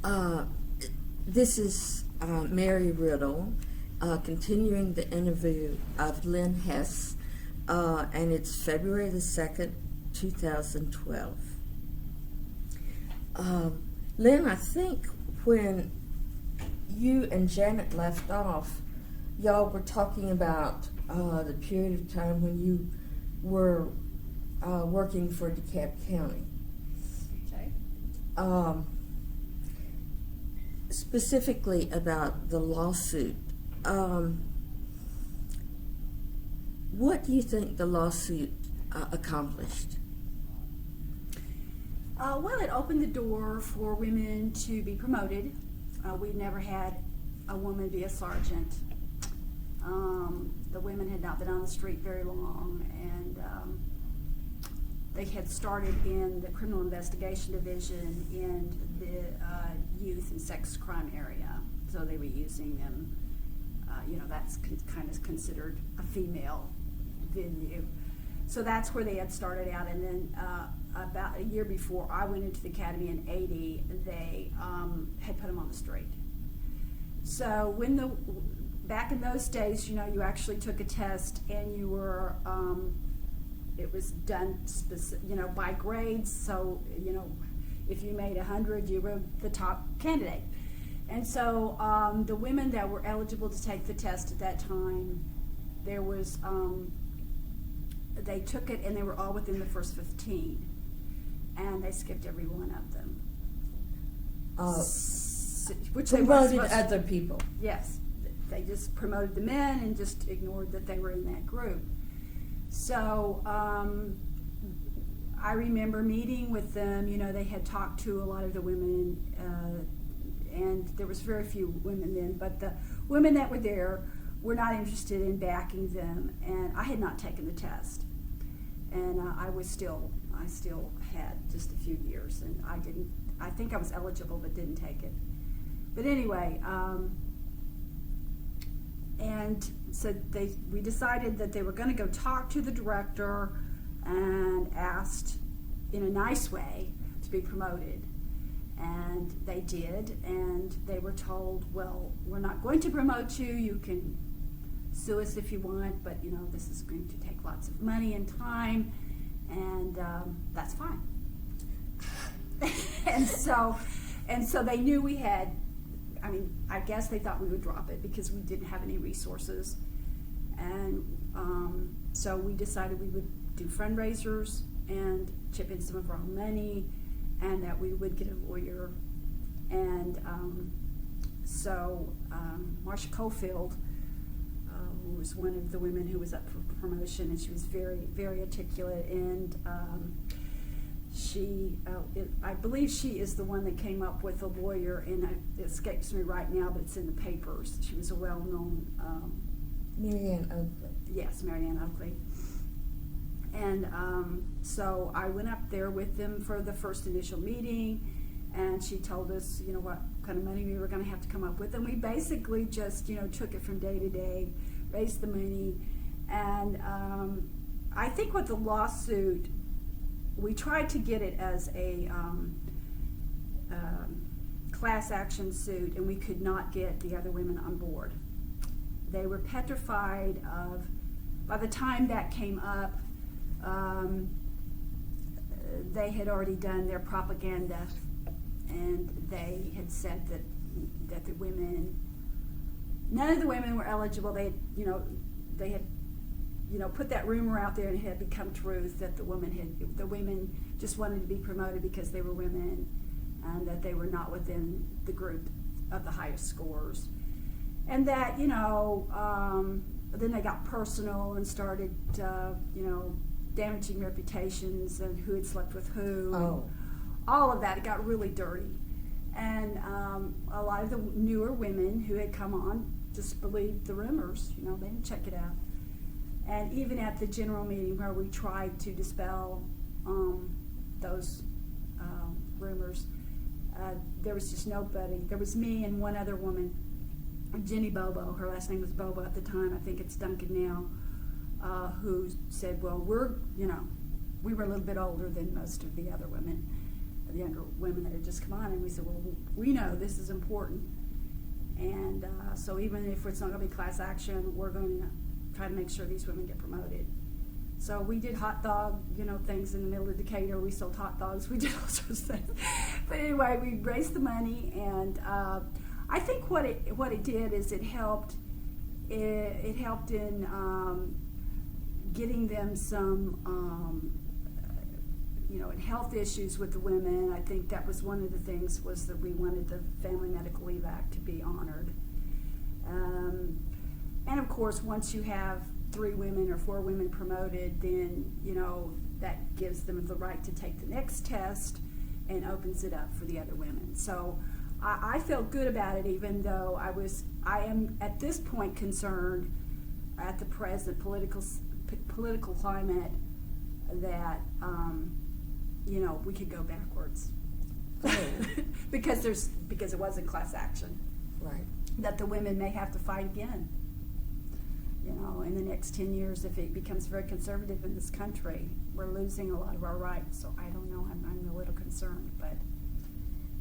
Uh, this is Mary Riddle, continuing the interview of Lynn Hesse, and it's February the 2nd, 2012. Lynn, I think when you and Janet left off, y'all were talking about the period of time when you were working for DeKalb County. Okay. Specifically about the lawsuit. What do you think the lawsuit accomplished? Well, it opened the door for women to be promoted. We'd never had a woman be a sergeant. The women had not been on the street very long, and they had started in the criminal investigation division in the youth and sex crime area. So they were using them, that's kind of considered a female venue. So that's where they had started out, and then about a year before I went into the academy in '80, they had put them on the street. So back in those days, you actually took a test, and you were, it was done by grades. So if you made 100, you were the top candidate. And so the women that were eligible to take the test at that time, there was. They took it, and they were all within the first 15, and they skipped every one of them. Which they promoted other people. Yes, they just promoted the men and just ignored that they were in that group. So I remember meeting with them. They had talked to a lot of the women, and there was very few women then, but the women that were there were not interested in backing them, and I had not taken the test, and I still had just a few years, and I think I was eligible but didn't take it. But anyway, and so we decided that they were going to go talk to the director and asked in a nice way to be promoted. And they did, and they were told, well, we're not going to promote you. You can sue us if you want, but this is going to take lots of money and time, and that's fine. and so they knew we had. I guess they thought we would drop it because we didn't have any resources, and so we decided we would do fundraisers and chip in some of our own money, and that we would get a lawyer. And so Marsha Cofield, who was one of the women who was up for promotion, and she was very, very articulate, and I believe she is the one that came up with a lawyer, and it escapes me right now, but it's in the papers. She was a well-known... Marianne Oakley. Yes, Marianne Oakley. And so I went up there with them for the first initial meeting, and she told us, what kind of money we were going to have to come up with. And we basically just, took it from day to day, raised the money. And I think with the lawsuit, we tried to get it as a class action suit, and we could not get the other women on board. They were petrified of, by the time that came up, they had already done their propaganda, and they had said that the women, none of the women were eligible. They had put that rumor out there, and it had become truth that the women just wanted to be promoted because they were women, and that they were not within the group of the highest scores, and that then they got personal and started damaging reputations and who had slept with who. Oh. All of that. It got really dirty. And a lot of the newer women who had come on just believed the rumors. They didn't check it out. And even at the general meeting where we tried to dispel those rumors, there was just nobody. There was me and one other woman, Jenny Bobo. Her last name was Bobo at the time. I think it's Duncan now. Who said, well, we were a little bit older than most of the other women, the younger women that had just come on, and we said, well, we know this is important, and so even if it's not going to be class action, we're going to try to make sure these women get promoted. So we did hot dog, things in the middle of Decatur. We sold hot dogs. We did all sorts of things. But anyway, we raised the money, and I think what it did is it helped. It helped in getting them some, in health issues with the women. I think that was one of the things, was that we wanted the Family Medical Leave Act to be honored. And of course, once you have 3 women or 4 women promoted, then, that gives them the right to take the next test and opens it up for the other women. So I felt good about it, even though I am at this point concerned at the present political climate that, we could go backwards. Oh. because it wasn't class action. Right. That the women may have to fight again. In the next 10 years, if it becomes very conservative in this country, we're losing a lot of our rights. So I don't know, I'm a little concerned, but.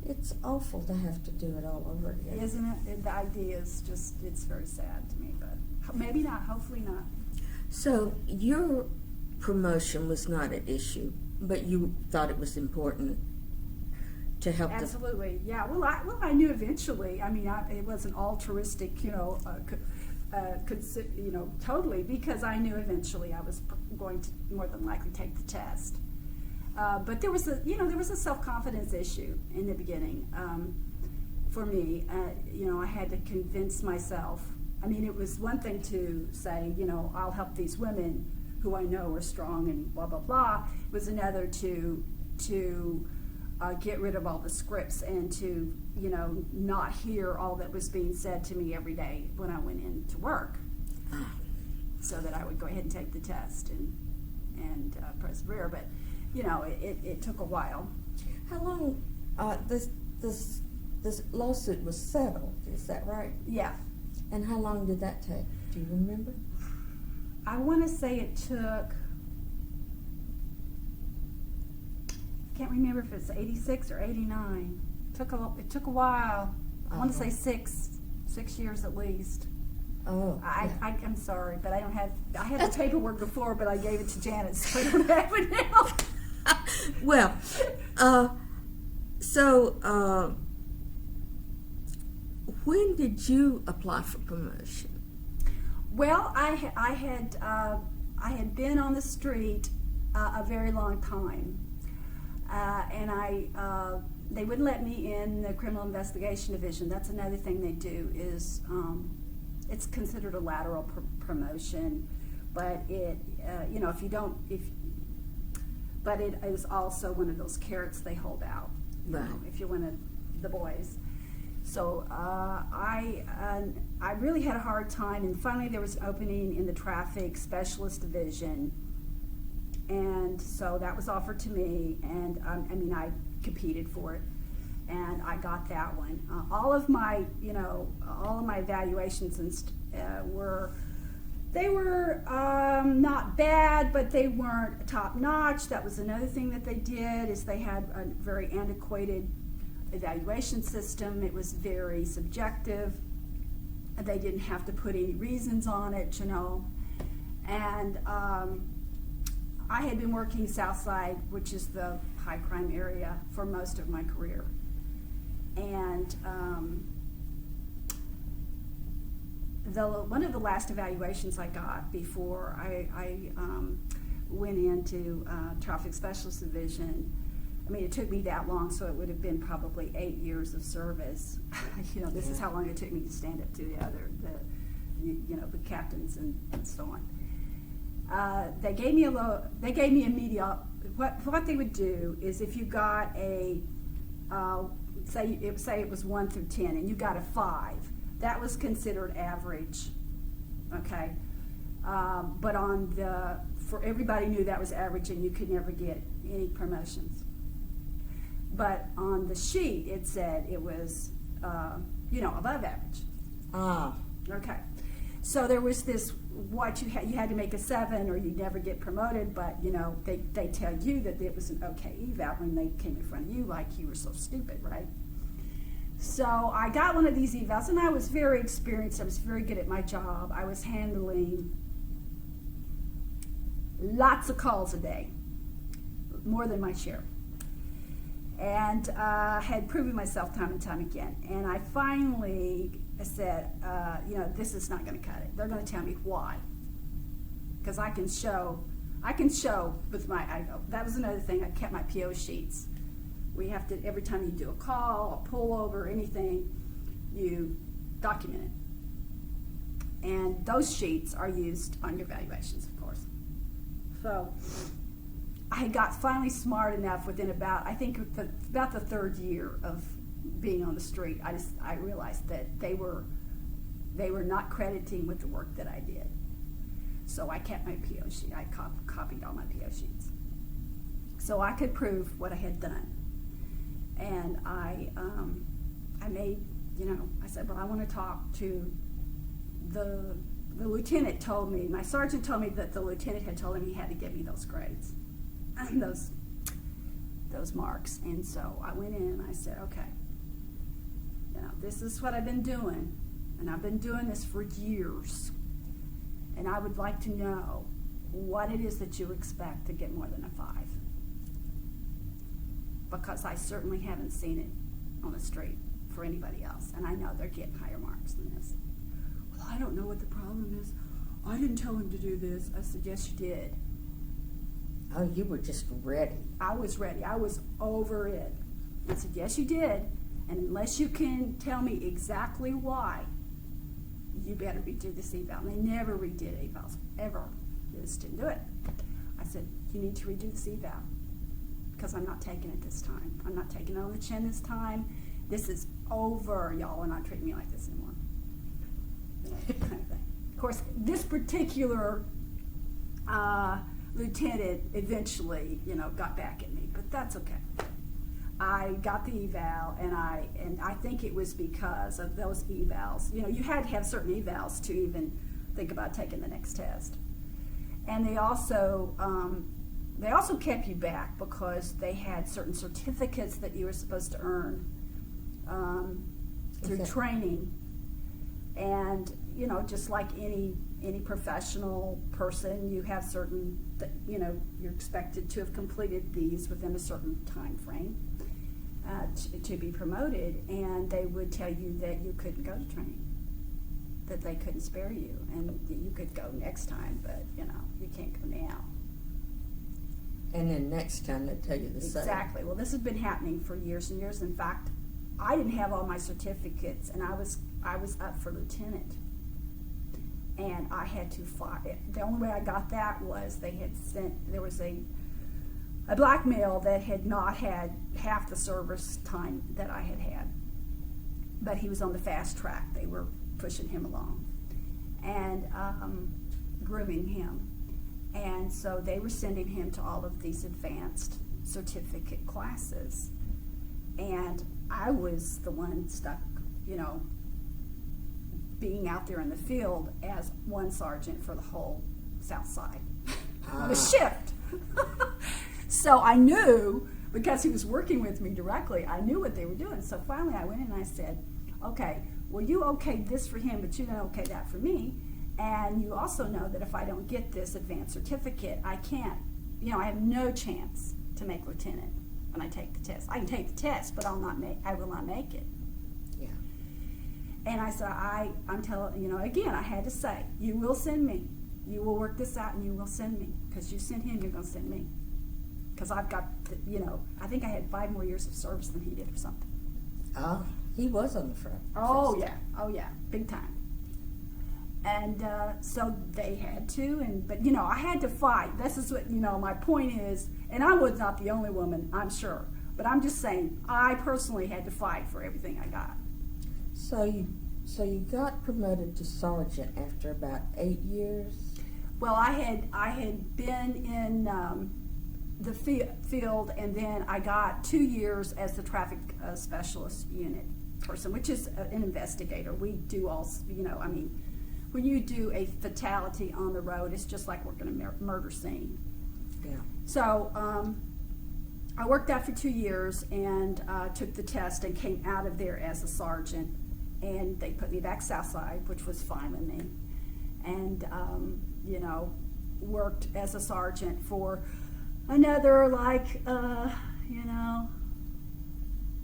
It's awful to have to do it all over again. Isn't it? The idea is just, it's very sad to me, but maybe not, hopefully not. So your promotion was not an issue, but you thought it was important to help. Absolutely, yeah. Well, I knew eventually. I mean, it wasn't altruistic, totally, because I knew eventually I was going to more than likely take the test. But there was a self-confidence issue in the beginning for me. I had to convince myself. I mean, it was one thing to say, I'll help these women who I know are strong and blah, blah, blah. It was another to get rid of all the scripts and to, not hear all that was being said to me every day when I went in to work, so that I would go ahead and take the test and persevere. But, it took a while. How long this lawsuit was settled? Is that right? Yeah. And how long did that take? Do you remember? I want to say it took. Can't remember if it's 86 or 89. It took a while. I want to say 6 years at least. Oh, I'm sorry, but I don't have. I had the paperwork before, but I gave it to Janet, so I don't have it now. Well, when did you apply for promotion? Well, I had been on the street a very long time, and they wouldn't let me in the criminal investigation division. That's another thing they do is it's considered a lateral promotion, but but it is also one of those carrots they hold out, right. If you're one of the boys. So I really had a hard time, and finally there was an opening in the traffic specialist division, and so that was offered to me, and I competed for it, and I got that one. All of my evaluations were not bad, but they weren't top notch. That was another thing that they did, is they had a very antiquated evaluation system. It was very subjective. They didn't have to put any reasons on it, And I had been working Southside, which is the high crime area, for most of my career. And one of the last evaluations I got before I went into traffic specialist division, I mean, it took me that long, so it would have been probably 8 years of service. This is how long it took me to stand up to the captains and so on. They gave me a median. What they would do is, if you got a say it was 1 through 10, and you got a 5, that was considered average. Okay, but for everybody knew that was average, and you could never get any promotions. But on the sheet, it said it was, above average. Ah. Okay. So there was this, you had to make a 7 or you'd never get promoted, but they tell you that it was an okay eval when they came in front of you like you were so stupid, right? So I got one of these evals, and I was very experienced. I was very good at my job. I was handling lots of calls a day, more than my share, and had proven myself time and time again. And I finally said, this is not going to cut it. They're going to tell me why, because I can show with that was another thing. I kept my PO sheets. We have to, every time you do a call, a pullover, anything, you document it. And those sheets are used on your evaluations, of course. So I got finally smart enough within about the third year of being on the street. I realized that they were not crediting with the work that I did. So I kept my PO sheet. I copied all my PO sheets, so I could prove what I had done. And I made, I said, well, I want to talk to the lieutenant. Told me, my sergeant told me that the lieutenant had told him he had to give me those grades, those marks. And so I went in and I said, okay, this is what I've been doing, and I've been doing this for years, and I would like to know what it is that you expect to get more than a 5. Because I certainly haven't seen it on the street for anybody else, and I know they're getting higher marks than this. Well, I don't know what the problem is. I didn't tell him to do this. I said, yes, you did. Oh, you were just ready. I was ready. I was over it. I said, yes, you did, and unless you can tell me exactly why, you better redo this eval. And they never redid evals, ever. They just didn't do it. I said, you need to redo this eval, because I'm not taking it this time. I'm not taking it on the chin this time. This is over. Y'all are not treating me like this anymore. Kind of thing. Of course, this particular lieutenant eventually, got back at me, but that's okay. I got the eval, and I think it was because of those evals. You had to have certain evals to even think about taking the next test. And they also kept you back because they had certain certificates that you were supposed to earn through training. And just like any professional person, you have certain, you're expected to have completed these within a certain time frame to be promoted, and they would tell you that you couldn't go to training, that they couldn't spare you, and you could go next time, but you can't go now. And then next time they tell you the same. Exactly. Well, this has been happening for years and years. In fact, I didn't have all my certificates, and I was up for lieutenant, and I had to fight. The only way I got that was there was a black male that had not had half the service time that I had had, but he was on the fast track. They were pushing him along and grooming him. And so they were sending him to all of these advanced certificate classes. And I was the one stuck, being out there in the field as one sergeant for the whole South Side on a shift. So I knew, because he was working with me directly, I knew what they were doing. So finally I went in and I said, okay, well, you okayed this for him, but you didn't okay that for me. And you also know that if I don't get this advanced certificate, I can't, I have no chance to make lieutenant when I take the test. I can take the test, but I will not make it. Yeah. And I said, I'm telling, again, I had to say, you will send me. You will work this out and you will send me. Because you sent him, you're going to send me. Because I've got, I think I had 5 more years of service than he did or something. Oh, he was on the front. Oh, yeah, big time. And so they had to, but I had to fight. This is what, my point is, and I was not the only woman, I'm sure, but I'm just saying, I personally had to fight for everything I got. So you got promoted to sergeant after about 8 years? Well, I had been in the field, and then I got 2 years as the traffic specialist unit person, which is an investigator. We do all, when you do a fatality on the road, it's just like working a murder scene. Yeah. So I worked that for 2 years and took the test and came out of there as a sergeant. And they put me back Southside, which was fine with me. And, you know, worked as a sergeant for another, like, you know,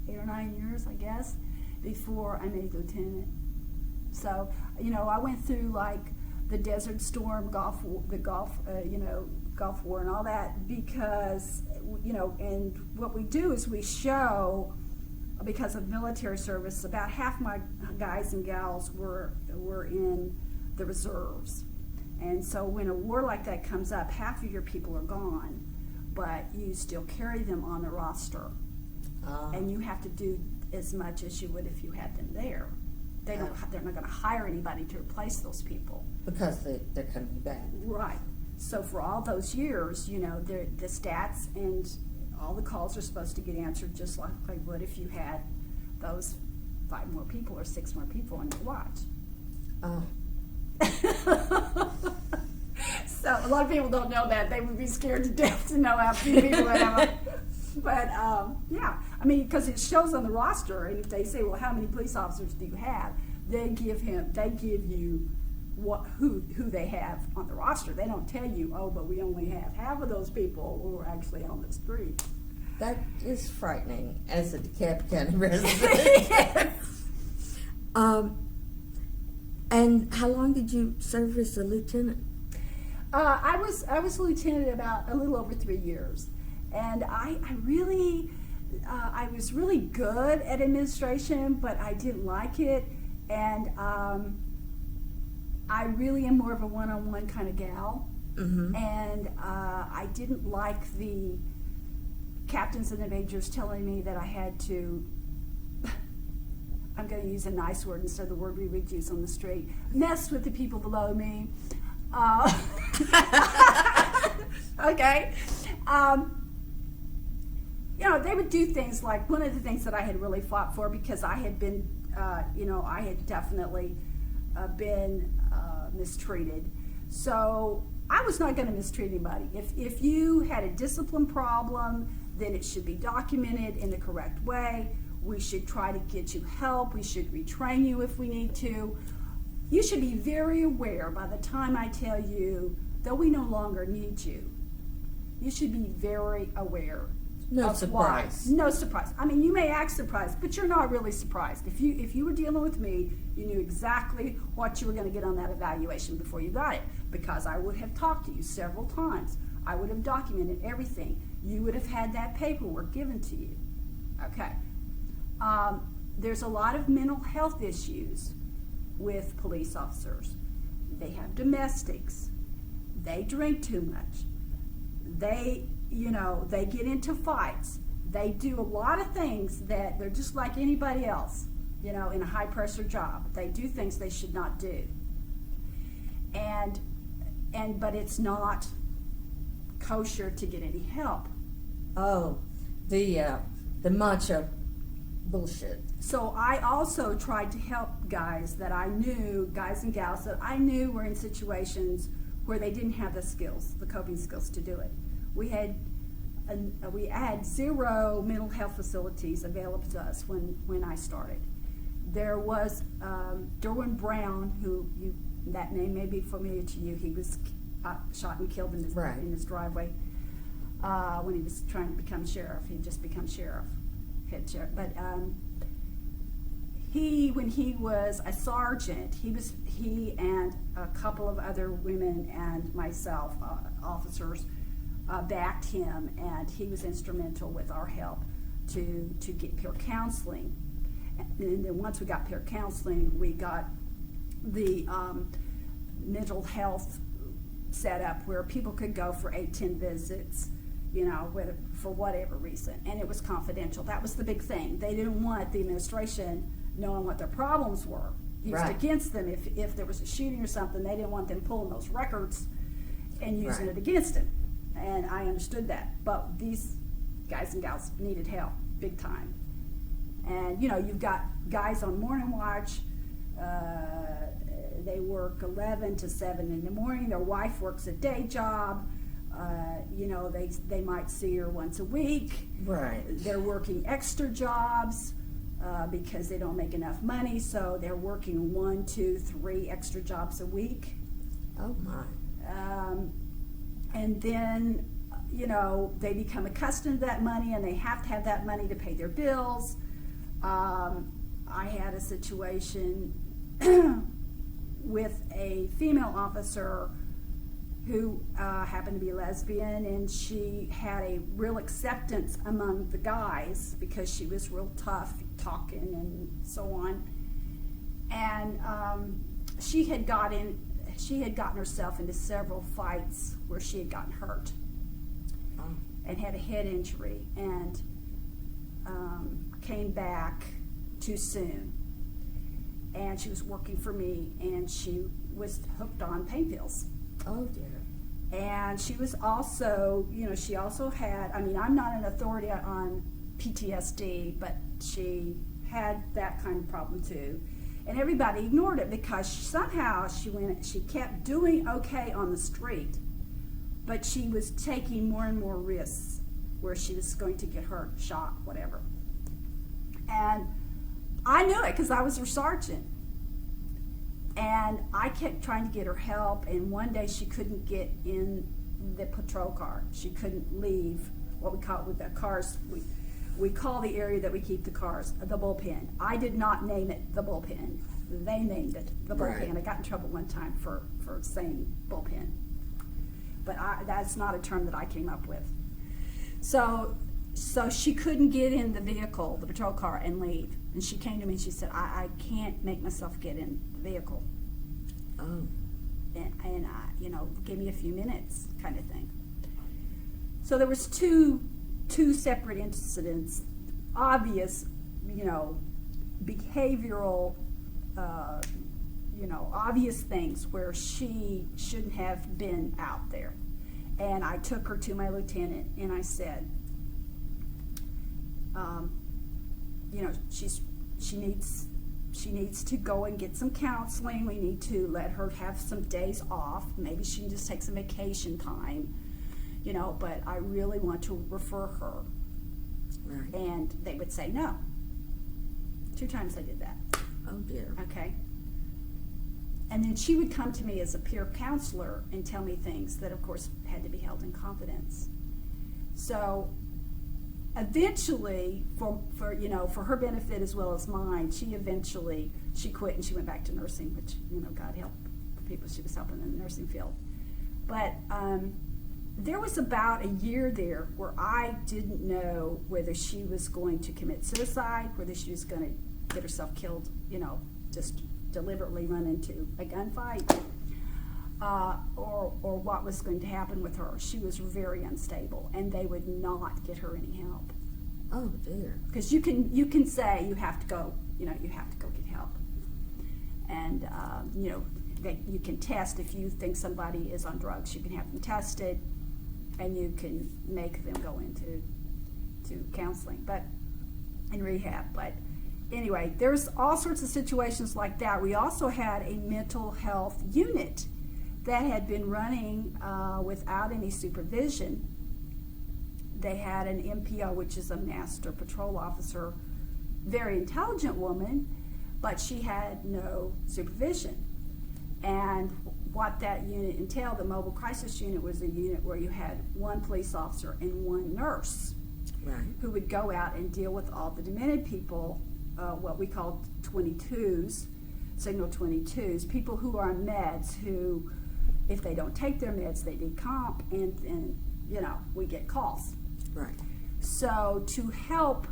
8 or 9 years, I guess, before I made lieutenant. So, you know, I went through, like, the Desert Storm, Gulf War and all that because, you know, and what we do is we show, because of military service, about half my guys and gals were in the reserves. And so when a war like that comes up, half of your people are gone, but you still carry them on the roster. And you have to do as much as you would if you had them there. They're not going to hire anybody to replace those people. Because they're coming back. Right. So for all those years, you know, the stats and all the calls are supposed to get answered just like they would if you had those 5 more people or 6 more people on your watch. So a lot of people don't know that. They would be scared to death to know how few people they have. But yeah, I mean, because it shows on the roster, and if they say, well, how many police officers do you have? They give you who they have on the roster. They don't tell you, oh, but we only have half of those people who are actually on the street. That is frightening as a DeKalb County resident. Yes. And how long did you serve as a lieutenant? I was lieutenant about a little over 3 years, and I was really good at administration, but I didn't like it, and I really am more of a one-on-one kind of gal, and I didn't like the captains and the majors telling me that I had to, I'm going to use a nice word instead of the word we would use on the street, mess with the people below me. Okay. You know, they would do things like, one of the things that I had really fought for, because I had been, you know, I had definitely been mistreated. So I was not going to mistreat anybody. If you had a discipline problem, then it should be documented in the correct way. We should try to get you help. We should retrain you if we need to. You should be very aware by the time I tell you that we no longer need you. You should be very aware. No surprise. Why. No surprise. I mean, you may act surprised, but you're not really surprised. If you were dealing with me, you knew exactly what you were going to get on that evaluation before you got it, because I would have talked to you several times. I would have documented everything. You would have had that paperwork given to you. Okay. There's a lot of mental health issues with police officers. They have domestics. They drink too much. They get into fights. They do a lot of things that they're just like anybody else, in a high pressure job. They do things they should not do. But it's not kosher to get any help. Oh, the macho bullshit. So I also tried to help guys and gals that I knew were in situations where they didn't have the skills, the coping skills to do it. We had 0 mental health facilities available to us when I started. There was Derwin Brown, that name may be familiar to you. He was shot and killed in his driveway when he was trying to become sheriff. He had just become head sheriff. But when he was a sergeant, he and a couple of other women and myself, officers, backed him, and he was instrumental with our help to get peer counseling. And then once we got peer counseling, we got the mental health set up where people could go for 8-10 visits, for whatever reason, and it was confidential. That was the big thing. They didn't want the administration knowing what their problems were used against them. If there was a shooting or something, they didn't want them pulling those records and using it against them. And I understood that. But these guys and gals needed help big time. And, you've got guys on morning watch they work 11 to 7 in the morning. Their wife works a day job. They might see her once a week. Right. They're working extra jobs because they don't make enough money, so they're working 1, 2, 3 extra jobs a week. Oh my. And then, they become accustomed to that money, and they have to have that money to pay their bills. I had a situation with a female officer who happened to be lesbian, and she had a real acceptance among the guys because she was real tough talking and so on. And she had gotten herself into several fights where she had gotten hurt and had a head injury, and came back too soon. And she was working for me, and she was hooked on pain pills. Oh dear. And she was also, she also had, I'm not an authority on PTSD, but she had that kind of problem too. And everybody ignored it because somehow she kept doing okay on the street, but she was taking more and more risks where she was going to get hurt, shot, whatever. And I knew it because I was her sergeant. And I kept trying to get her help, and one day she couldn't get in the patrol car. She couldn't leave what we call with the cars. We call the area that we keep the cars the bullpen. I did not name it the bullpen. They named it the bullpen. Right. I got in trouble one time for saying bullpen. But that's not a term that I came up with. So she couldn't get in the vehicle, the patrol car, and leave. And she came to me and she said, I can't make myself get in the vehicle. Oh. And give me a few minutes kind of thing. So there was two separate incidents, obvious, behavioral, obvious things where she shouldn't have been out there. And I took her to my lieutenant and I said, she needs to go and get some counseling. We need to let her have some days off. Maybe she can just take some vacation time, but I really want to refer her. Right. And they would say no. 2 times I did that. Oh dear. Okay. And then she would come to me as a peer counselor and tell me things that, of course, had to be held in confidence. So eventually, for her benefit as well as mine, she quit and she went back to nursing, which, God help the people she was helping in the nursing field. But there was about a year there where I didn't know whether she was going to commit suicide, whether she was going to get herself killed, just deliberately run into a gunfight, or what was going to happen with her. She was very unstable, and they would not get her any help. Oh dear. Because you can say you have to go, you have to go get help, and you can test if you think somebody is on drugs. You can have them tested, and you can make them go into counseling, but in rehab. But anyway, there's all sorts of situations like that. We also had a mental health unit that had been running without any supervision. They had an MPO, which is a master patrol officer, very intelligent woman, but she had no supervision. And what that unit entailed, the mobile crisis unit, was a unit where you had 1 police officer and 1 nurse, Right. who would go out and deal with all the demented people, what we call 22s, signal 22s, people who are on meds who, if they don't take their meds, they decomp, and we get calls. Right. So to help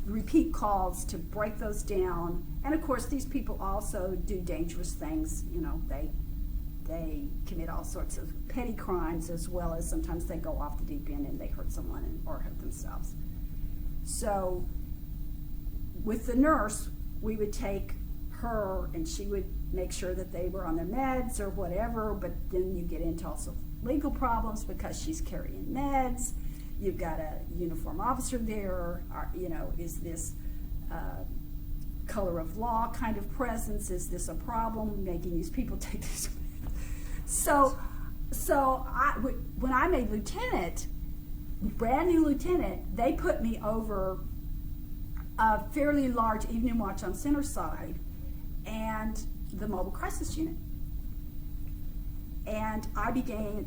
repeat calls, to break those down, and of course these people also do dangerous things. They commit all sorts of petty crimes, as well as sometimes they go off the deep end and they hurt someone or hurt themselves. So with the nurse, we would take her and she would make sure that they were on their meds or whatever, but then you get into also legal problems because she's carrying meds. You've got a uniform officer there, is this color of law kind of presence. Is this a problem, making these people take this? So when I made lieutenant, brand new lieutenant, they put me over a fairly large evening watch on Center Side and the mobile crisis unit. And I began,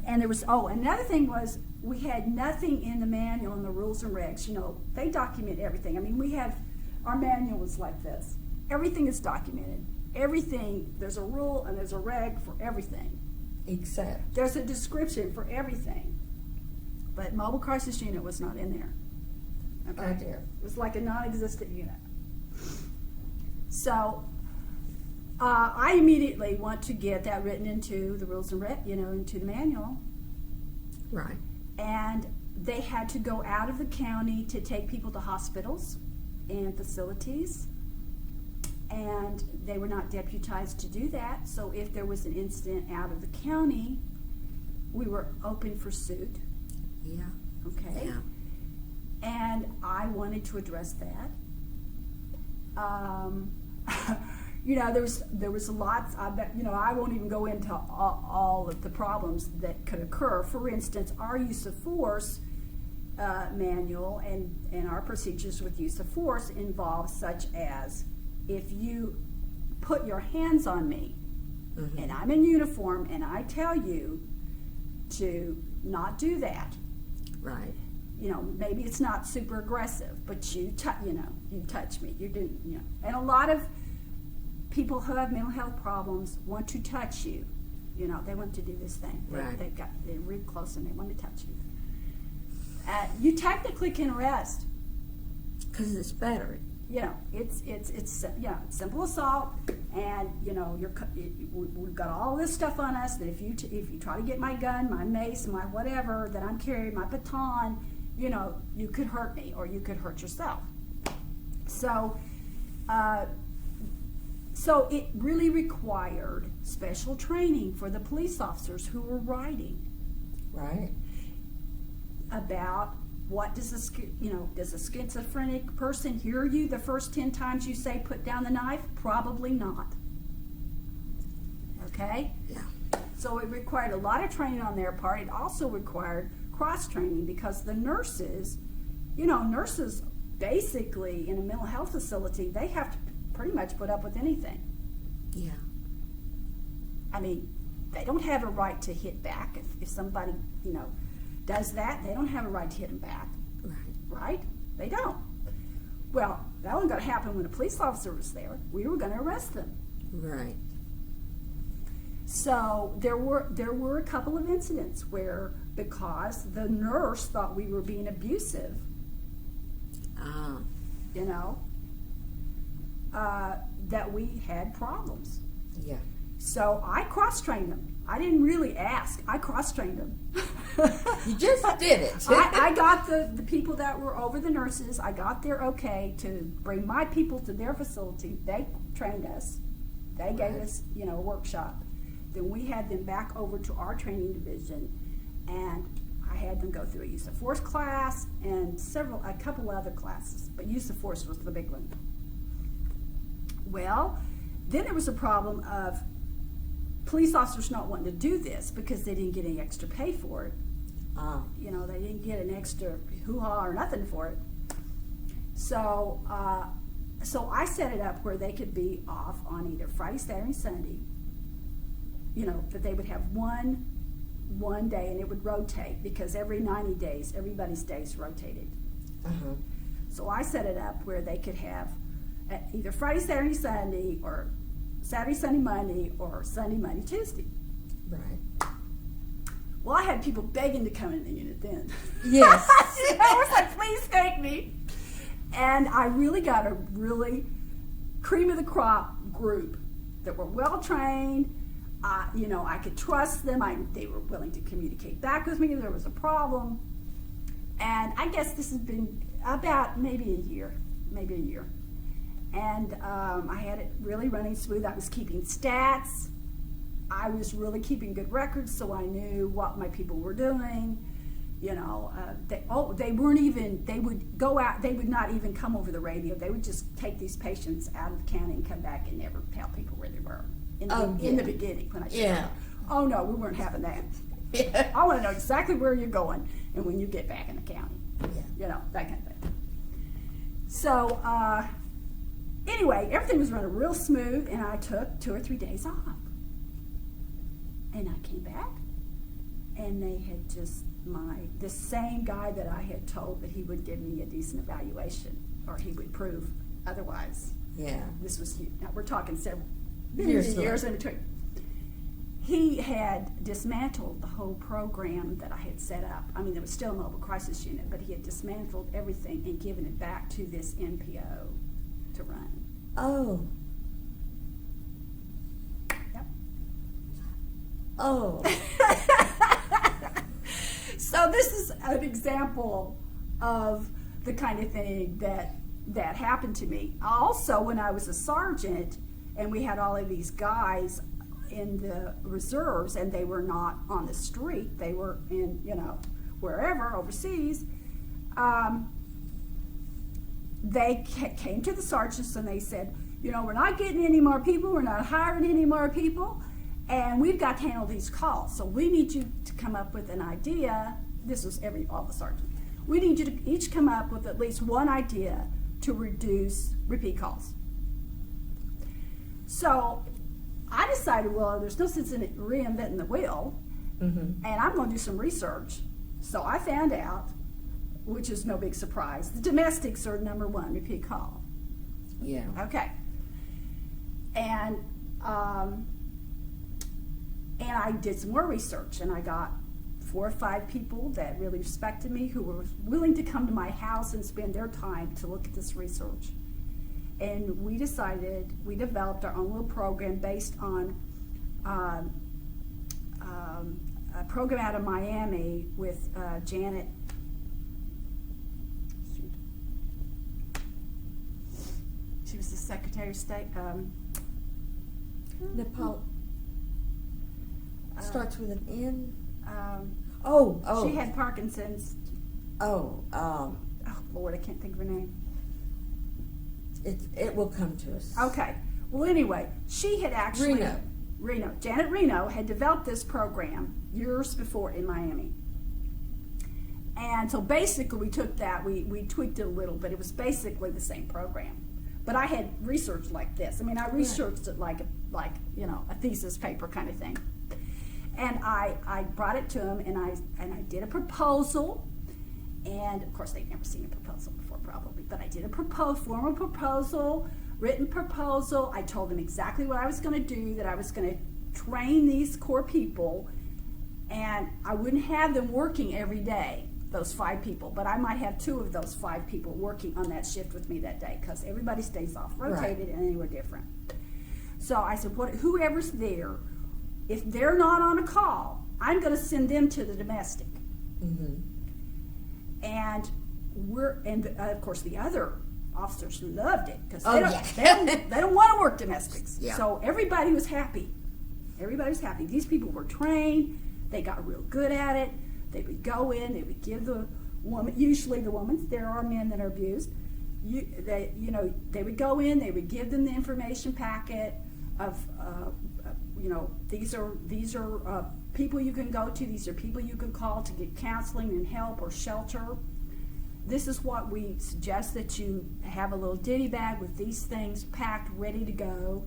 and there was, another thing was, we had nothing in the manual and the rules and regs. You know, they document everything. I mean, our manual is like this. Everything is documented. Everything, there's a rule and there's a reg for everything. Except. There's a description for everything. But mobile crisis unit was not in there. Okay? Oh dear. It was like a non-existent unit. So I immediately want to get that written into the rules and into the manual. Right. And they had to go out of the county to take people to hospitals and facilities. And they were not deputized to do that. So if there was an incident out of the county, we were open for suit. Yeah. Okay. Yeah. And I wanted to address that. There was a lot. I bet, I won't even go into all of the problems that could occur. For instance, our use of force manual and our procedures with use of force involve such as, if you put your hands on me, Mm-hmm. and I'm in uniform, and I tell you to not do that. Right. Maybe it's not super aggressive, but you touch me. You're doing, and a lot of people who have mental health problems want to touch you. They want to do this thing. Right. They're real close and they want to touch you. You technically can arrest. Because it's better. It's simple assault, and we've got all this stuff on us that if you try to get my gun, my mace, my whatever that I'm carrying, my baton, you could hurt me or you could hurt yourself. So it really required special training for the police officers who were writing. Right. About what does a schizophrenic person hear you the first 10 times you say put down the knife? Probably not. Okay? Yeah. So it required a lot of training on their part. It also required cross-training because the nurses basically in a mental health facility, they have to pretty much put up with anything. Yeah. I mean, they don't have a right to hit back. If somebody, does that, they don't have a right to hit them back. Right. Right? They don't. Well, that wasn't going to happen when a police officer was there. We were going to arrest them. Right. So there were a couple of incidents where, because the nurse thought we were being abusive, that we had problems. Yeah. So I cross-trained them. I didn't really ask. I cross-trained them. You just did it. I got the people that were over the nurses. I got their okay to bring my people to their facility. They trained us. They gave us, a workshop. Then we had them back over to our training division, and I had them go through a use of force class and a couple other classes, but use of force was the big one. Well, then there was a problem of police officers not wanting to do this because they didn't get any extra pay for it. They didn't get an extra hoo-ha or nothing for it. So I set it up where they could be off on either Friday, Saturday, and Sunday. That they would have one day, and it would rotate because every 90 days, everybody's days rotated. Uh-huh. So I set it up where they could have either Friday, Saturday, Sunday, or Saturday, Sunday, Monday, or Sunday, Monday, Tuesday. Right. Well, I had people begging to come in the unit then. Yes. I was like, please take me. And I really got a really cream of the crop group that were well trained. I could trust them. They were willing to communicate back with me if there was a problem. And I guess this has been about maybe a year. And I had it really running smooth. I was keeping stats. I was really keeping good records, so I knew what my people were doing. They weren't even, they would go out, they would not even come over the radio. They would just take these patients out of the county and come back and never tell people where they were in the beginning when I started. Oh no, we weren't having that. Yeah. I want to know exactly where you're going and when you get back in the county. Yeah. That kind of thing. So, anyway, everything was running real smooth, and I took 2 or 3 days off. And I came back, and they had just, the same guy that I had told that he would give me a decent evaluation, or he would prove otherwise. Yeah. This was, now we're talking several Years in between. He had dismantled the whole program that I had set up. I mean, there was still a mobile crisis unit, but he had dismantled everything and given it back to this NPO to run. Oh. Yep. Oh. So this is an example of the kind of thing that happened to me. Also, when I was a sergeant and we had all of these guys in the reserves, and they were not on the street, they were in, wherever, overseas, they came to the sergeants and they said, we're not getting any more people, we're not hiring any more people, and we've got to handle these calls, so we need you to come up with an idea. This was all the sergeants. We need you to each come up with at least one idea to reduce repeat calls. So I decided, well, there's no sense in reinventing the wheel, and I'm going to do some research. So I found out, which is no big surprise, the domestics are number one repeat call. Yeah. Okay. And I did some more research, and I got 4 or 5 people that really respected me, who were willing to come to my house and spend their time to look at this research. And we developed our own little program based on a program out of Miami with Janet. She was the Secretary of State. Nepal. Starts with an N. She had Parkinson's. Oh, Lord, I can't think of her name. It will come to us. Okay. Well, anyway, she had actually... Reno. Janet Reno had developed this program years before in Miami. And so basically we took that, we tweaked it a little, but it was basically the same program. But I had researched like this. I mean, I researched it like a thesis paper kind of thing. And I brought it to them, and I did a proposal. And of course, they'd never seen a proposal before, probably. But I did a formal proposal, written proposal. I told them exactly what I was going to do, that I was going to train these core people, and I wouldn't have them working every day, those 5 people, but I might have 2 of those 5 people working on that shift with me that day, because everybody stays off rotated, and they were different. So I said, whoever's there, if they're not on a call, I'm going to send them to the domestic. And of course the other officers loved it, because they don't want to work domestics. Yeah. So everybody was happy. Everybody was happy. These people were trained. They got real good at it. They would go in. They would give the woman. Usually the woman. There are men that are abused. They would go in. They would give them the information packet of these are people you can go to. These are people you can call to get counseling and help or shelter. This is what we suggest, that you have a little ditty bag with these things packed, ready to go.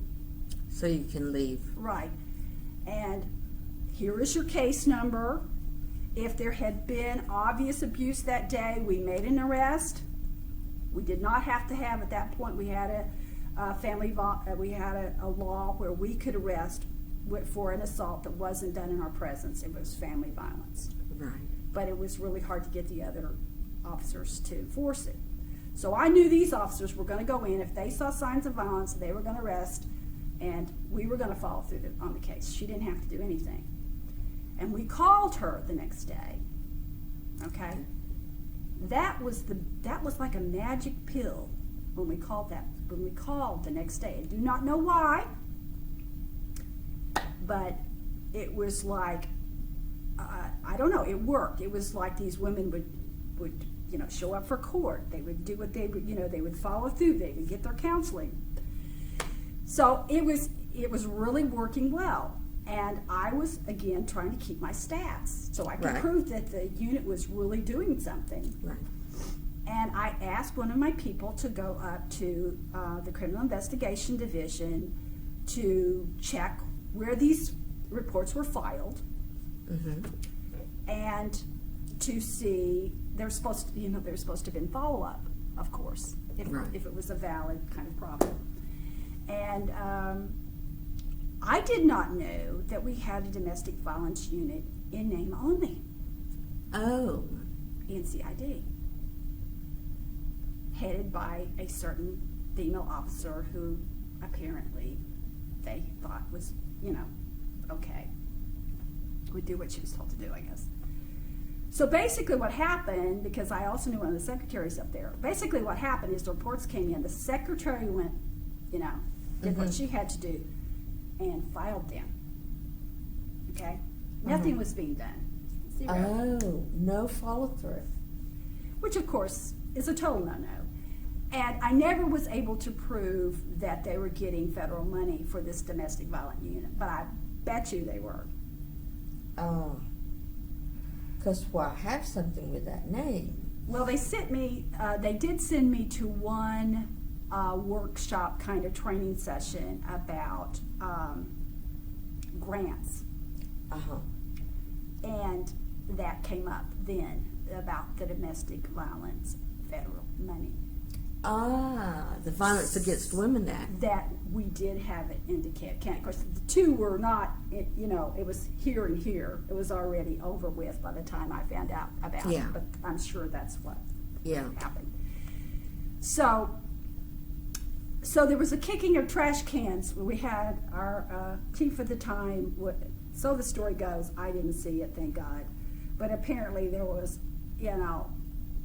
So you can leave. Right. And here is your case number. If there had been obvious abuse that day, we made an arrest. We did not have to have, at that point, we had a law where we could arrest for an assault that wasn't done in our presence. It was family violence. Right. But it was really hard to get the other officers to enforce it. So I knew these officers were going to go in. If they saw signs of violence, they were going to arrest, and we were going to follow through on the case. She didn't have to do anything. And we called her the next day. Okay? That was like a magic pill when we called the next day. I do not know why, but it was like I don't know, it worked. It was like these women would show up for court. They would do what they would, they would follow through. They would get their counseling. So it was really working well. And I was, again, trying to keep my stats so I could prove that the unit was really doing something. Right. And I asked one of my people to go up to the Criminal Investigation Division to check where these reports were filed, and to see there's supposed to have been follow-up, of course, if it was a valid kind of problem. And I did not know that we had a domestic violence unit in name only. Oh. NCID. Headed by a certain female officer who apparently they thought was, okay. Would do what she was told to do, I guess. So basically what happened, because I also knew one of the secretaries up there, basically what happened is the reports came in, the secretary went, did what she had to do, and filed them. Okay? Nothing was being done. Zero. Oh, no follow-through. Which, of course, is a total no-no. And I never was able to prove that they were getting federal money for this domestic violence unit, but I bet you they were. Oh. Because, I have something with that name. Well, they did send me to one workshop kind of training session about grants. And that came up then about the domestic violence federal money. The Violence Against Women Act. That we did have it in DeKalb. Of course, the two were not, it was here and here. It was already over with by the time I found out about it, but I'm sure that's what happened. So there was a kicking of trash cans. We had our chief at the time, so the story goes, I didn't see it, thank God, but apparently there was,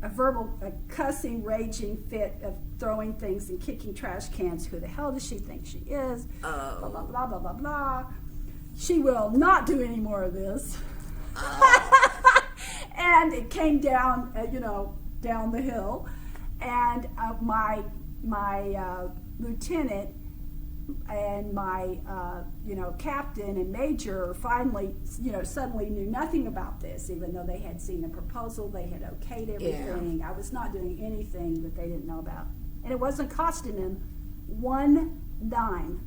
a cussing, raging fit of throwing things and kicking trash cans. Who the hell does she think she is? Oh. Blah, blah, blah, blah, blah, blah. She will not do any more of this. And it came down, down the hill. And my lieutenant and my, captain and major finally, suddenly knew nothing about this, even though they had seen the proposal, they had okayed everything. I was not doing anything that they didn't know about. And it wasn't costing them one dime.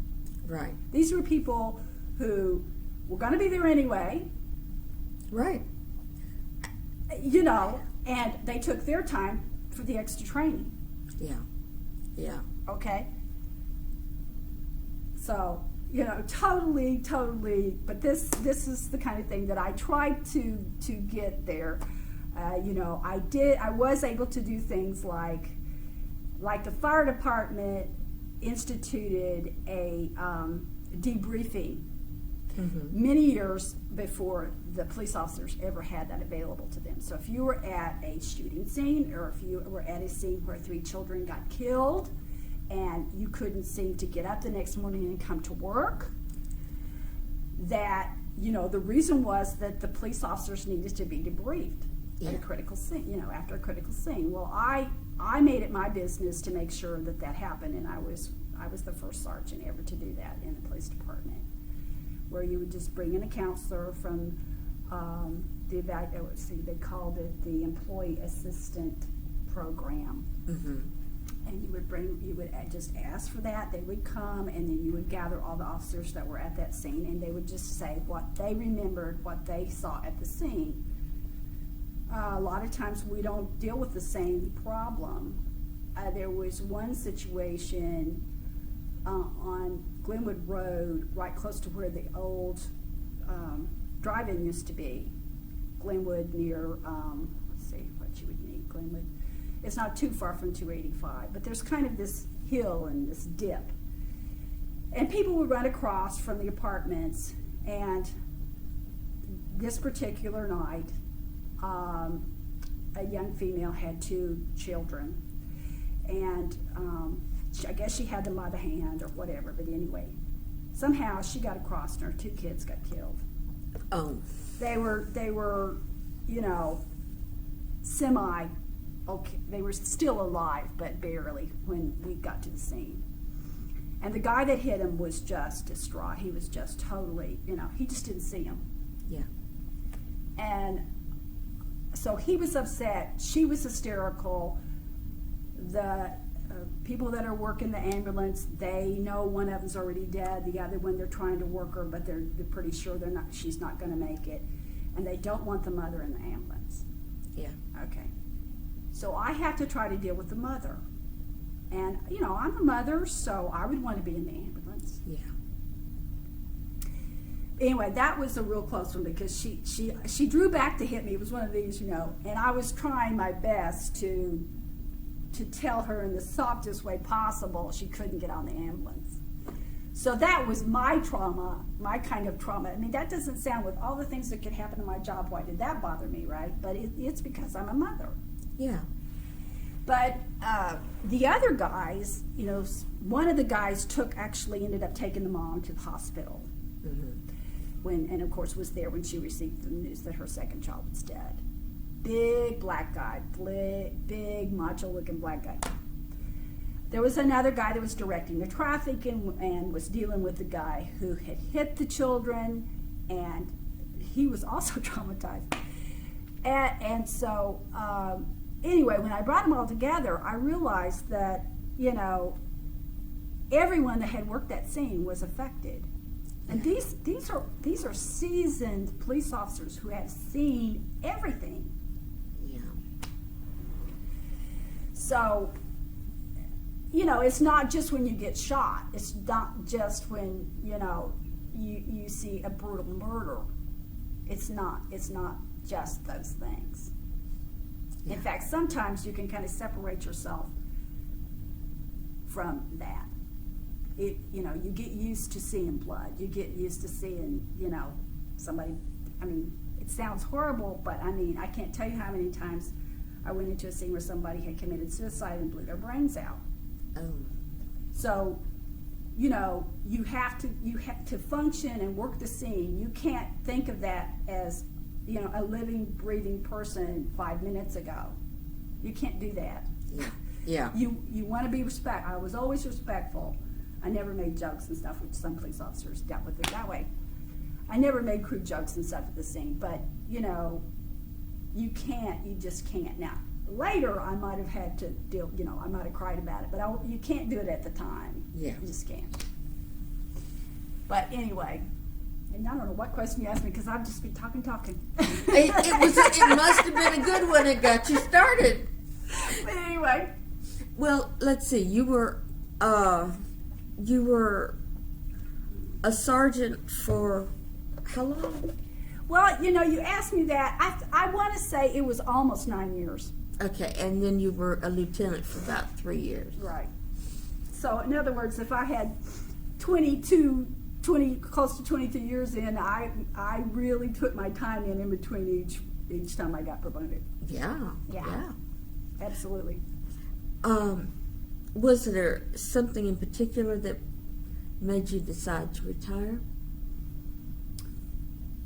Right. These were people who were going to be there anyway. Right. And they took their time for the extra training. Yeah. Okay? So, totally, but this is the kind of thing that I tried to get there. I was able to do things like the fire department instituted a debriefing many years before the police officers ever had that available to them. So if you were at a shooting scene, or if you were at a scene where 3 children got killed, and you couldn't seem to get up the next morning and come to work, that, the reason was that the police officers needed to be debriefed at a critical scene, after a critical scene. Well, I made it my business to make sure that happened, and I was the first sergeant ever to do that in the police department, where you would just bring in a counselor from they called it the Employee Assistant Program. And you would just ask for that. They would come, and then you would gather all the officers that were at that scene, and they would just say what they remembered, what they saw at the scene. A lot of times we don't deal with the same problem. There was one situation on Glenwood Road, right close to where the old drive-in used to be. Glenwood near, let's see what you would need, Glenwood. It's not too far from 285, but there's kind of this hill and this dip. And people would run across from the apartments, and this particular night, a young female had 2 children, and I guess she had them by the hand or whatever, but anyway, somehow she got across and her 2 kids got killed. Oh. They were, you know, okay. They were still alive, but barely when we got to the scene. And the guy that hit him was just distraught. He was just totally, you know, he just didn't see him. Yeah. And so he was upset. She was hysterical. The people that are working the ambulance, they know one of them's already dead. The other one, they're trying to work her, but they're pretty sure she's not going to make it. And they don't want the mother in the ambulance. Yeah. Okay. So I have to try to deal with the mother. And, you know, I'm a mother, so I would want to be in the ambulance. Yeah. Anyway, that was a real close one because she drew back to hit me. It was one of these, you know, and I was trying my best to tell her in the softest way possible she couldn't get on the ambulance. So that was my trauma, my kind of trauma. I mean, that doesn't sound, with all the things that could happen in my job, why did that bother me, right? But it's because I'm a mother. Yeah. But the other guys, you know, one of the guys actually ended up taking the mom to the hospital. Mm-hmm. And of course was there when she received the news that her second child was dead. Big black guy, big macho looking black guy. There was another guy that was directing the traffic and was dealing with the guy who had hit the children, and he was also traumatized. And so anyway, when I brought them all together, I realized that, you know, everyone that had worked that scene was affected. And these are seasoned police officers who have seen everything. Yeah. So, you know, it's not just when you get shot. It's not just when, you know, you see a brutal murder. It's not just those things. Yeah. In fact, sometimes you can kind of separate yourself from that. You know, you get used to seeing blood. You get used to seeing, you know, somebody. I mean, it sounds horrible, but I mean, I can't tell you how many times I went into a scene where somebody had committed suicide and blew their brains out. Oh. So, you know, you have to function and work the scene. You can't think of that as, you know, a living, breathing person 5 minutes ago. You can't do that. Yeah. Yeah. You want to be respectful. I was always respectful. I never made jokes and stuff, which some police officers dealt with it that way. I never made crude jokes and stuff at the scene, but, you know, you just can't. Now, later I might have had to deal, you know, I might have cried about it, but you can't do it at the time. Yeah. You just can't. But anyway, and I don't know what question you asked me because I've just been talking. It must have been a good one that got you started. But anyway. Well, let's see. You were a sergeant for how long? Well, you know, you asked me that. I want to say it was almost 9 years. Okay, and then you were a lieutenant for about 3 years. Right. So, in other words, if I had close to 22 years in, I really took my time in between each time I got promoted. Yeah. Absolutely. Was there something in particular that made you decide to retire?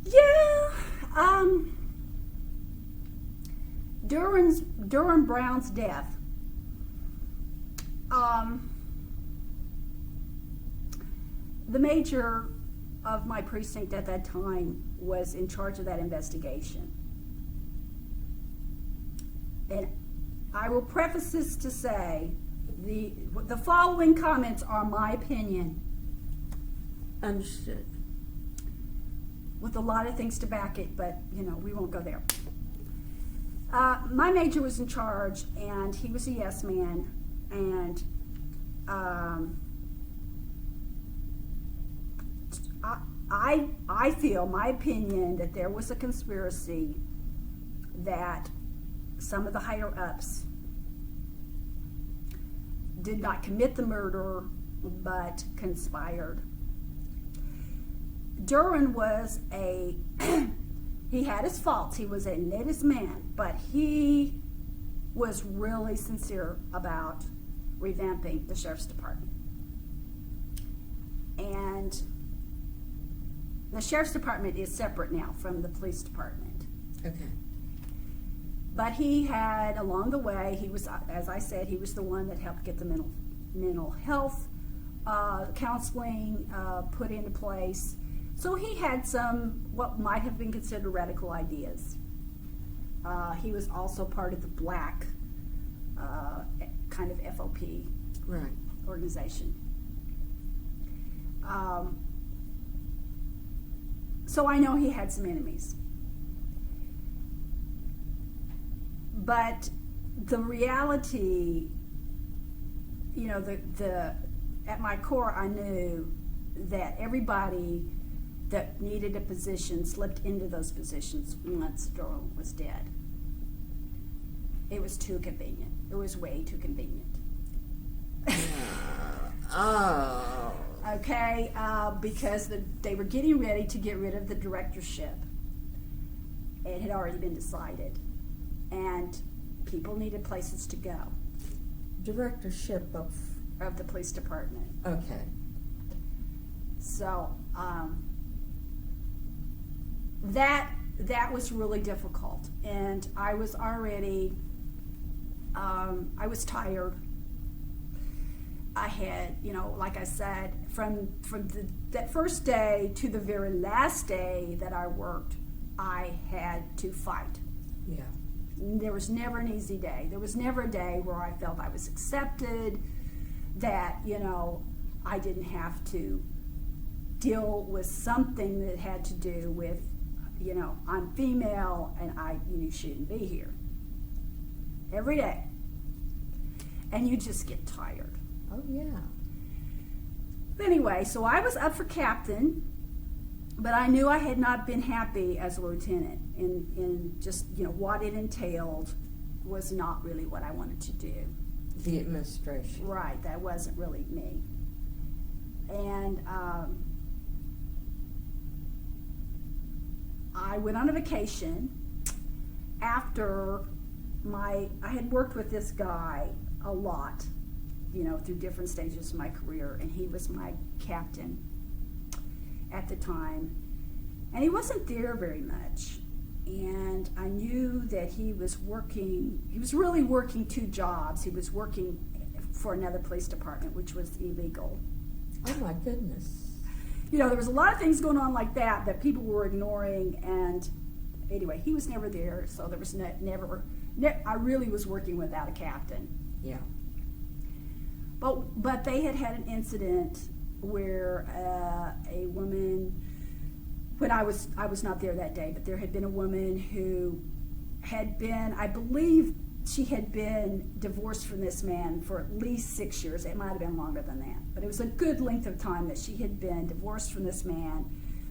Yeah. Durham Brown's death. The major of my precinct at that time was in charge of that investigation. And I will preface this to say the following comments are my opinion. Understood. With a lot of things to back it, but, you know, we won't go there. My major was in charge, and he was a yes man, and I feel, my opinion, that there was a conspiracy that some of the higher ups did not commit the murder, but conspired. Duran was he had his faults. He was a native man, but he was really sincere about revamping the sheriff's department. And The sheriff's department is separate now from the police department. Okay. But he had, along the way, he was, as I said, he was the one that helped get the mental health counseling put into place. So he had some, what might have been considered radical ideas. He was also part of the black kind of FOP Right. organization. So I know he had some enemies. But the reality, you know, the at my core, I knew that everybody that needed a position slipped into those positions once the girl was dead. It was too convenient. It was way too convenient. Oh. Okay, because they were getting ready to get rid of the directorship. It had already been decided. And people needed places to go. Directorship of the police department. Okay. So that was really difficult, and I was already I was tired. I had, you know, like I said, from that first day to the very last day that I worked, I had to fight. Yeah. There was never an easy day. There was never a day where I felt I was accepted, that, you know, I didn't have to deal with something that had to do with, you know, I'm female and you shouldn't be here. Every day. And you just get tired. Oh, yeah. But anyway, so I was up for captain, but I knew I had not been happy as a lieutenant, and just, you know, what it entailed was not really what I wanted to do. The administration. Right, that wasn't really me. And I went on a vacation after I had worked with this guy a lot, you know, through different stages of my career, and he was my captain at the time. And he wasn't there very much. And I knew that he was really working two jobs. He was working for another police department, which was illegal. Oh, my goodness. You know, there was a lot of things going on like that people were ignoring. And anyway, he was never there, so there was I really was working without a captain. Yeah. But they had an incident where a woman, when I was not there that day, but there had been a woman who had been, I believe she had been divorced from this man for at least 6 years. It might have been longer than that, but it was a good length of time that she had been divorced from this man.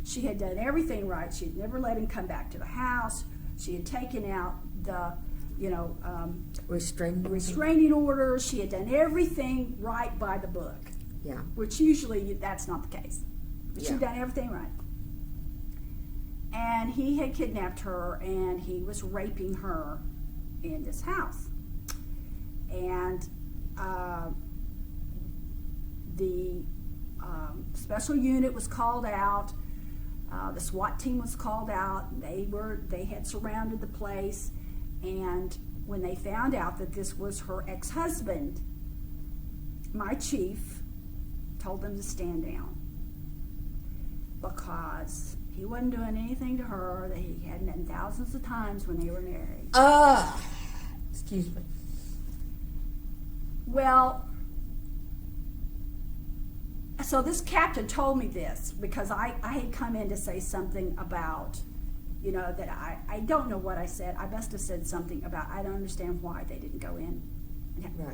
She had done everything right. She had never let him come back to the house. She had taken out the, you know, restraining orders. She had done everything right by the book. Yeah. Which usually that's not the case. But she'd done everything right. And he had kidnapped her, and he was raping her in this house. And the special unit was called out. The SWAT team was called out. They had surrounded the place, and when they found out that this was her ex-husband, my chief told them to stand down, because he wasn't doing anything to her that he hadn't done thousands of times when they were married. Excuse me. Well, so this captain told me this because I had come in to say something about, you know, that I don't know what I said. I must have said something about, I don't understand why they didn't go in.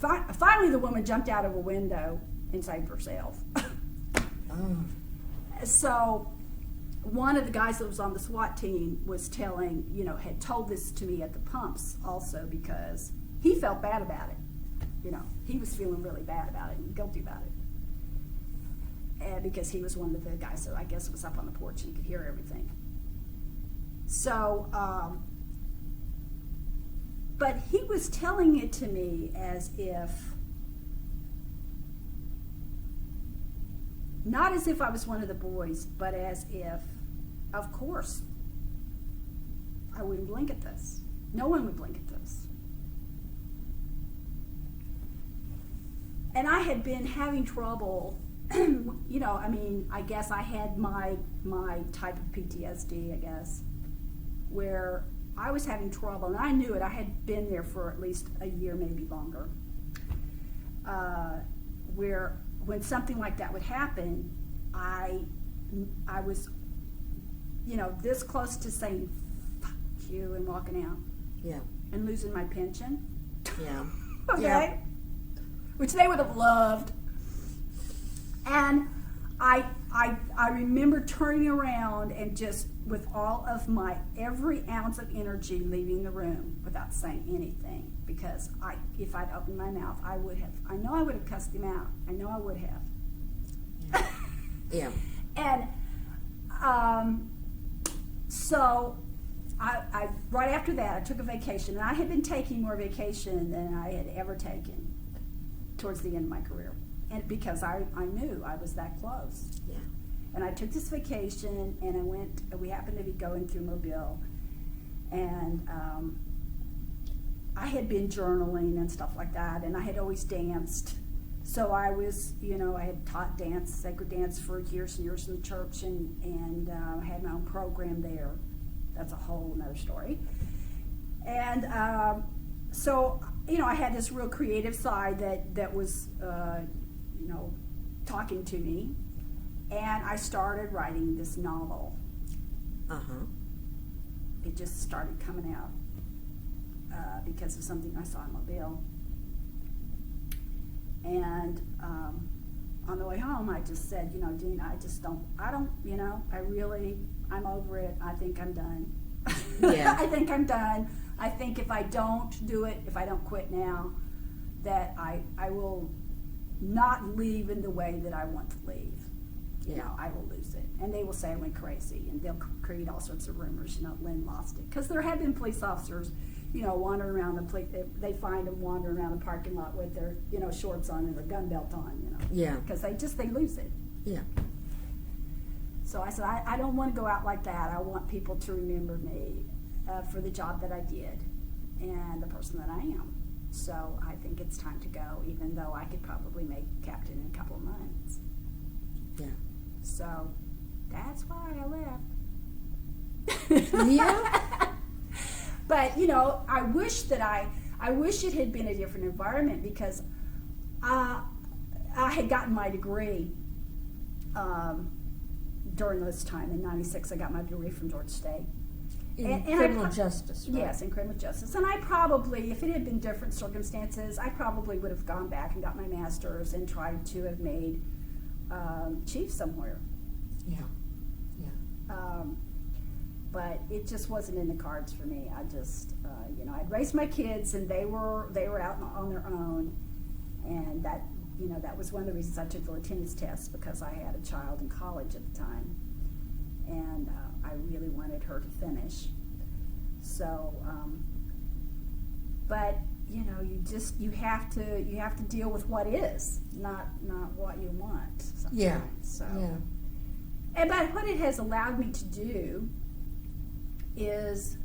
Right. Finally, the woman jumped out of a window and saved herself. So one of the guys that was on the SWAT team was had told this to me at the pumps also, because he felt bad about it. You know, he was feeling really bad about it and guilty about it. And because he was one of the guys that I guess was up on the porch and he could hear everything. So, but he was telling it to me as if, not as if I was one of the boys, but as if of course, I wouldn't blink at this. No one would blink at this. And I had been having trouble, you know, I mean, I guess I had my type of PTSD, I guess, where I was having trouble, and I knew it. I had been there for at least a year, maybe longer, where when something like that would happen, I was, you know, this close to saying, fuck you, and walking out. Yeah. And losing my pension. Yeah. Okay? Yeah. Which they would have loved. And I remember turning around and just with all of my every ounce of energy leaving the room without saying anything, because if I'd opened my mouth, I know I would have cussed him out. I know I would have. Yeah. And so I right after that I took a vacation, and I had been taking more vacation than I had ever taken towards the end of my career, and because I knew I was that close. Yeah. And I took this vacation, and we happened to be going through Mobile, and I had been journaling and stuff like that, and I had always danced. So I was, you know, I had taught dance, sacred dance for years and years in the church, and I had my own program there. That's a whole nother story. And so, you know, I had this real creative side that was, you know, talking to me. And I started writing this novel. Uh-huh. It just started coming out because of something I saw in Mobile. And on the way home, I just said, you know, Dean, I'm over it. I think I'm done. Yeah. I think I'm done. I think if I don't do it, if I don't quit now, that I will not leave in the way that I want to leave. You know, I will lose it. And they will say I went crazy, and they'll create all sorts of rumors, you know, Lynn lost it. Because there have been police officers, you know, wandering around the place, they find them wandering around the parking lot with their, you know, shorts on and their gun belt on, you know. Yeah. Because they lose it. Yeah. So I said, I don't want to go out like that. I want people to remember me for the job that I did and the person that I am. So I think it's time to go, even though I could probably make captain in a couple of months. Yeah. So that's why I left. Yeah. But, you know, I wish it had been a different environment, because I had gotten my degree during this time. In '96, I got my degree from Georgia State. In criminal justice, right? Yes, in criminal justice. And I probably, if it had been different circumstances, I probably would have gone back and got my master's and tried to have made chief somewhere. Yeah. Yeah. But it just wasn't in the cards for me. I just, you know, I'd raised my kids, and they were out on their own, and that, you know, that was one of the reasons I took the attendance test, because I had a child in college at the time, and I really wanted her to finish. So, but you know, you have to deal with what is, not what you want sometimes. Yeah. So, Yeah. but what it has allowed me to do is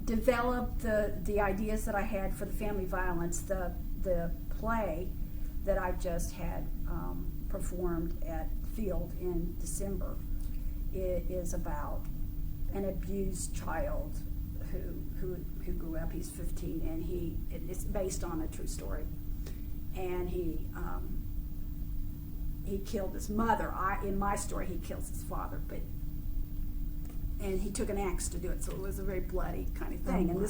develop the ideas that I had for the family violence. The play that I just had performed at Field in December, it is about an abused child who grew up. He's 15, and it's based on a true story, and he killed his mother. In my story, he kills his father, and he took an axe to do it, so it was a very bloody kind of thing. Oh, and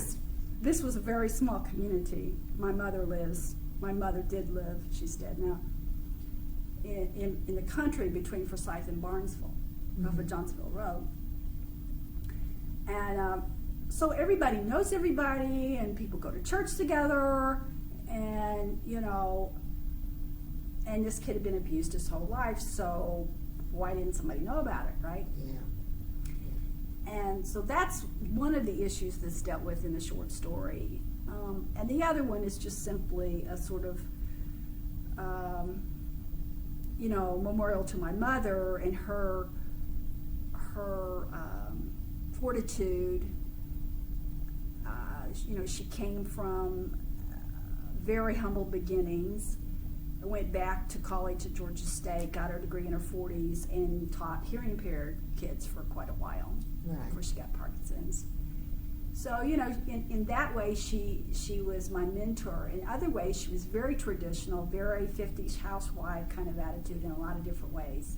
this was a very small community. My mother did live, she's dead now, in the country between Forsyth and Barnesville, off of Johnsville Road. And so everybody knows everybody, and people go to church together, and, you know, and this kid had been abused his whole life, so why didn't somebody know about it, right? Yeah. And so that's one of the issues that's dealt with in the short story. And the other one is just simply a sort of, memorial to my mother and her fortitude. She came from very humble beginnings. I went back to college at Georgia State, got her degree in her 40s, and taught hearing impaired kids for quite a while before she got Parkinson's. So, in that way, she was my mentor. In other ways, she was very traditional, very 50s housewife kind of attitude in a lot of different ways.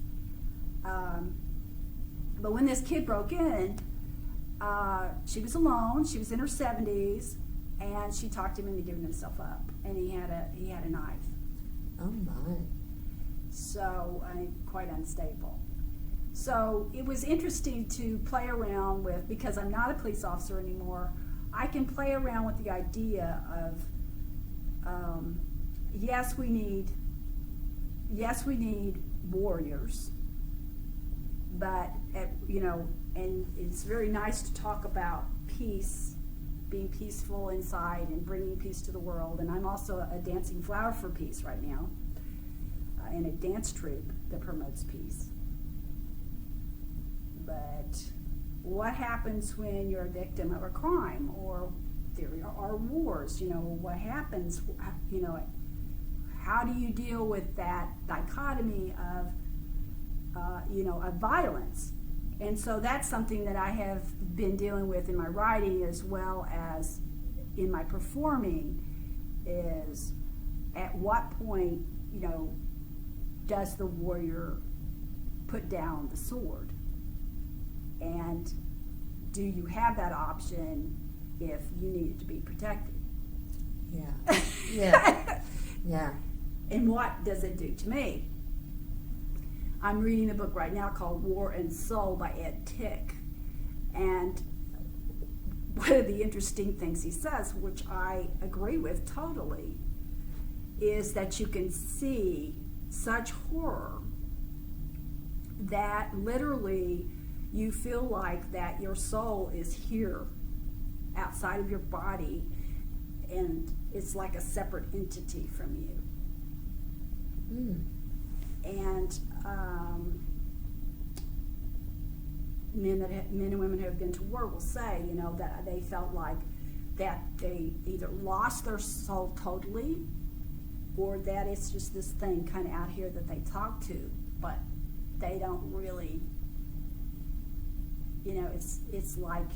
But when this kid broke in, she was alone. She was in her 70s, and she talked him into giving himself up. And he had a knife. Oh my! So quite unstable. So it was interesting to play around with, because I'm not a police officer anymore. I can play around with the idea of yes, we need warriors, but and it's very nice to talk about peace, being peaceful inside and bringing peace to the world. And I'm also a dancing flower for peace right now, in a dance troupe that promotes peace. But what happens when you're a victim of a crime or wars? What happens? How do you deal with that dichotomy of of violence? And so that's something that I have been dealing with in my writing as well as in my performing, is at what point, does the warrior put down the sword? And do you have that option if you need it to be protected? Yeah. Yeah. Yeah. And what does it do to me? I'm reading a book right now called War and Soul by Ed Tick. And one of the interesting things he says, which I agree with totally, is that you can see such horror that literally you feel like that your soul is here outside of your body, and it's like a separate entity from you. And men and women who have been to war will say, that they felt like that they either lost their soul totally, or that it's just this thing kind of out here that they talk to, but they don't really, it's like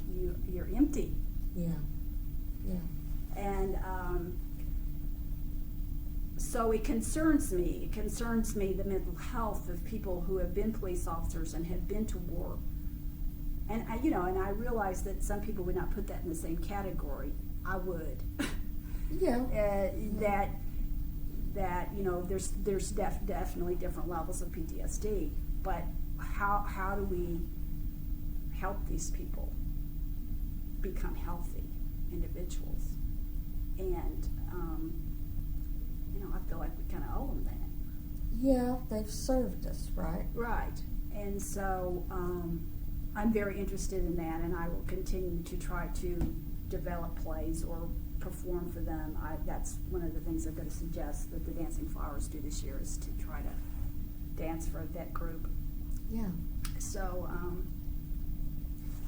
you're empty. Yeah. Yeah. And so it concerns me. It concerns me the mental health of people who have been police officers and have been to war. And I realize that some people would not put that in the same category. I would. Yeah. That there's definitely different levels of PTSD, but how do we help these people become healthy individuals? And I feel like we kind of owe them that. Yeah, they've served us, right? Right. And so I'm very interested in that, and I will continue to try to develop plays or perform for them. That's one of the things I'm going to suggest that the Dancing Flowers do this year, is to try to dance for that group. Yeah. So,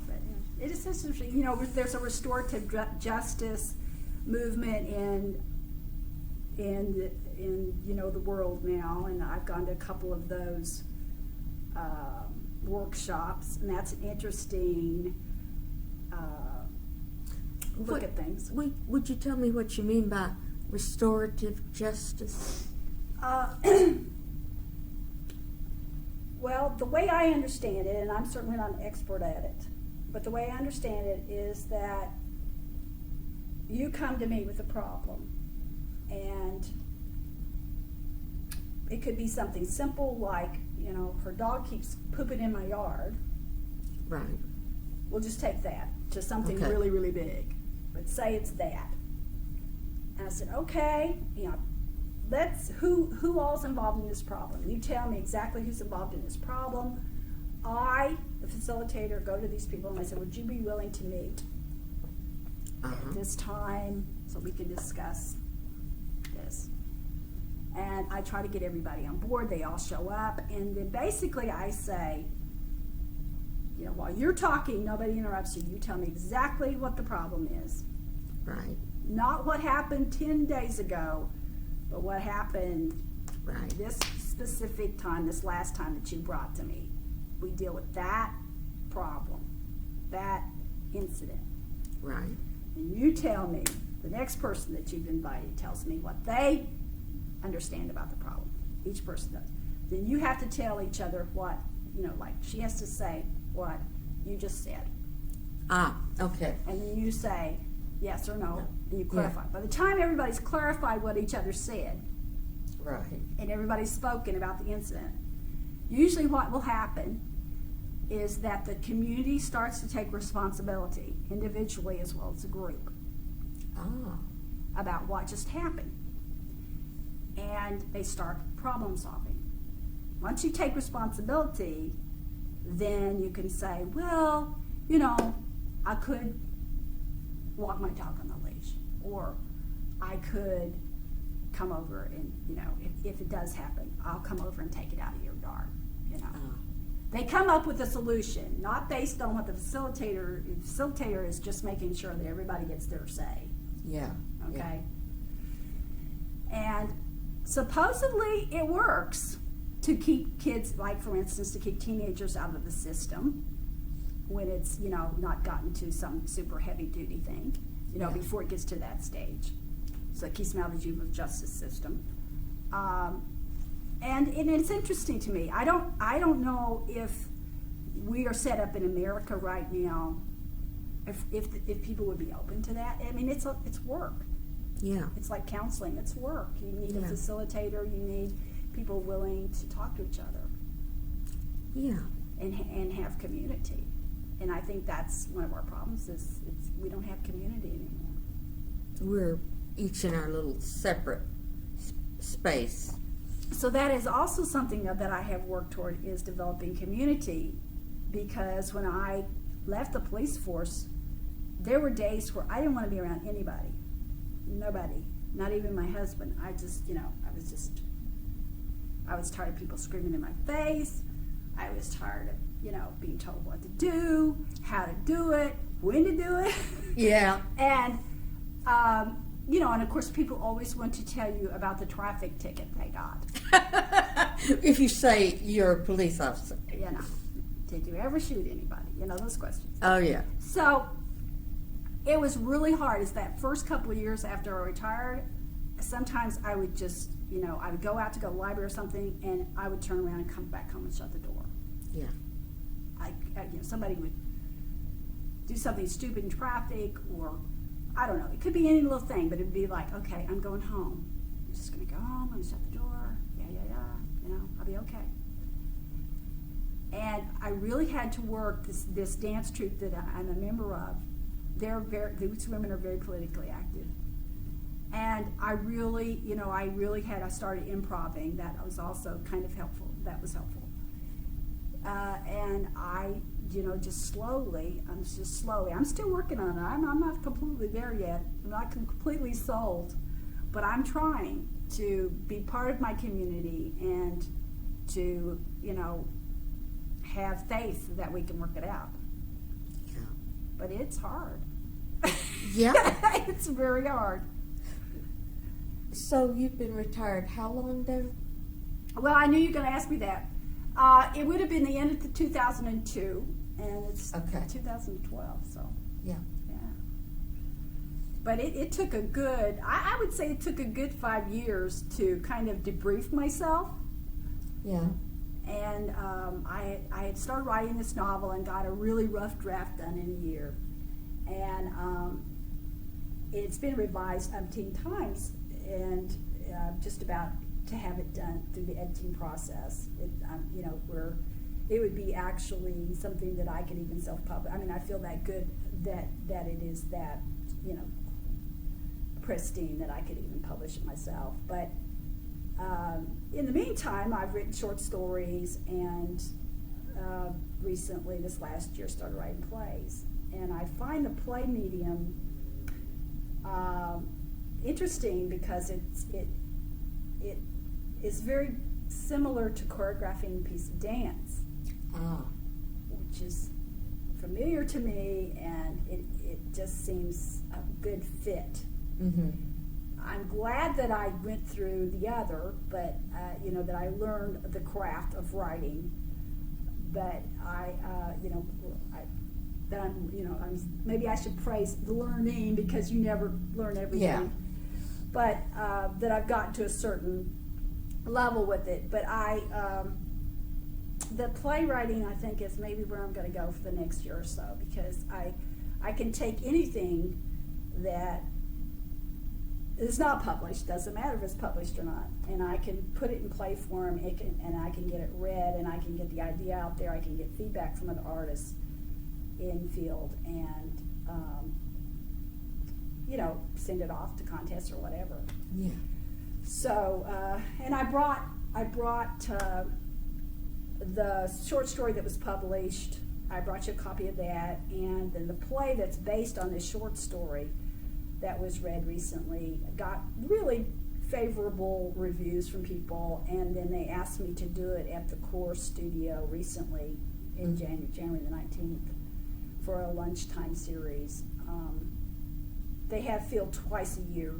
but it is interesting. There's a restorative justice movement in the world now, and I've gone to a couple of those workshops, and that's an interesting look at things. Would you tell me what you mean by restorative justice? Well, the way I understand it, and I'm certainly not an expert at it, but the way I understand it is that you come to me with a problem, and it could be something simple like, her dog keeps pooping in my yard. Right. We'll just take that to something really, really big. But say it's that. And I said, okay, who all's involved in this problem? You tell me exactly who's involved in this problem. I, the facilitator, go to these people and I said, would you be willing to meet at this time so we can discuss this? And I try to get everybody on board. They all show up, and then basically I say, while you're talking, nobody interrupts you. You tell me exactly what the problem is. Right. Not what happened 10 days ago, but what happened this specific time, this last time that you brought to me. We deal with that problem, that incident. Right. And you tell me, the next person that you've invited tells me what they understand about the problem. Each person does. Then you have to tell each other what, like she has to say what you just said. Okay. And then you say yes or no, and you clarify. By the time everybody's clarified what each other said, right, and everybody's spoken about the incident, usually what will happen is that the community starts to take responsibility, individually as well as a group, about what just happened. And they start problem solving. Once you take responsibility, then you can say, well, I could walk my dog on the leash, or I could come over and, if it does happen, I'll come over and take it out of your yard, They come up with a solution, not based on what the facilitator. The facilitator is just making sure that everybody gets their say. Yeah. Okay? And supposedly it works to keep kids, like for instance, to keep teenagers out of the system when it's, not gotten to some super heavy duty thing, before it gets to that stage. So it keeps them out of the juvenile justice system. And it's interesting to me. I don't know if we are set up in America right now, if people would be open to that. I mean, it's work. Yeah. It's like counseling. It's work. You need a facilitator. You need people willing to talk to each other. Yeah. And have community. And I think that's one of our problems is we don't have community anymore. We're each in our little separate space. So that is also something that I have worked toward, is developing community, because when I left the police force, there were days where I didn't want to be around anybody. Nobody. Not even my husband. I was tired of people screaming in my face. I was tired of, being told what to do, how to do it, when to do it. Yeah. And, and of course people always want to tell you about the traffic ticket they got. If you say you're a police officer. Did you ever shoot anybody? Those questions. Oh, yeah. So it was really hard. It's that first couple of years after I retired, sometimes I would just, I would go out to go to the library or something, and I would turn around and come back home and shut the door. Yeah. Somebody would do something stupid in traffic, or I don't know. It could be any little thing, but it'd be like, okay, I'm going home. I'm just going to go home. I'm going to shut the door. I'll be okay. And I really had to work this dance troupe that I'm a member of. These women are very politically active. And I really started improvising. That was also kind of helpful. That was helpful. And I, just slowly, I'm still working on it. I'm not completely there yet. I'm not completely sold, but I'm trying to be part of my community and to, have faith that we can work it out. Yeah. But it's hard. Yeah. It's very hard. So you've been retired how long, Deb? Well, I knew you were going to ask me that. It would have been the end of 2002, and it's 2012, so. Yeah. Yeah. But it took a good, I would say it took a good 5 years to kind of debrief myself. Yeah. And I had started writing this novel and got a really rough draft done in a year. And it's been revised umpteen times, and just about to have it done through the editing process. Where it would be actually something that I could even self-publish. I mean, I feel that good that it is that, pristine that I could even publish it myself. But in the meantime, I've written short stories, and recently, this last year, started writing plays. And I find the play medium is very similar to choreographing a piece of dance, which is familiar to me, and it just seems a good fit. Mm-hmm. I'm glad that I went through the other, but that I learned the craft of writing. But maybe I should praise the learning, because you never learn everything. Yeah. But that I've gotten to a certain level with it. But the playwriting, I think, is maybe where I'm going to go for the next year or so, because I can take anything that is not published, doesn't matter if it's published or not, and I can put it in play form, and I can get it read, and I can get the idea out there, I can get feedback from other artists in field, and send it off to contests or whatever. Yeah. So, and I brought the short story that was published. I brought you a copy of that, and then the play that's based on this short story that was read recently got really favorable reviews from people, and then they asked me to do it at the Core Studio recently in January the 19th for a lunchtime series. They have field twice a year,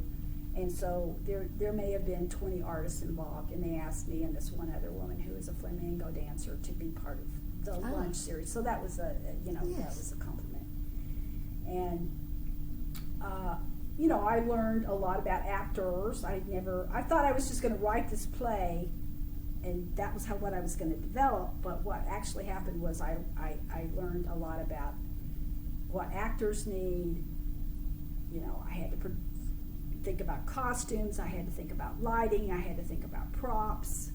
and so there may have been 20 artists involved, and they asked me and this one other woman who is a flamenco dancer to be part of the lunch series. So that was that was a compliment. And I learned a lot about actors. I thought I was just going to write this play, and that was what I was going to develop. But what actually happened was I learned a lot about what actors need. I had to think about costumes. I had to think about lighting. I had to think about props.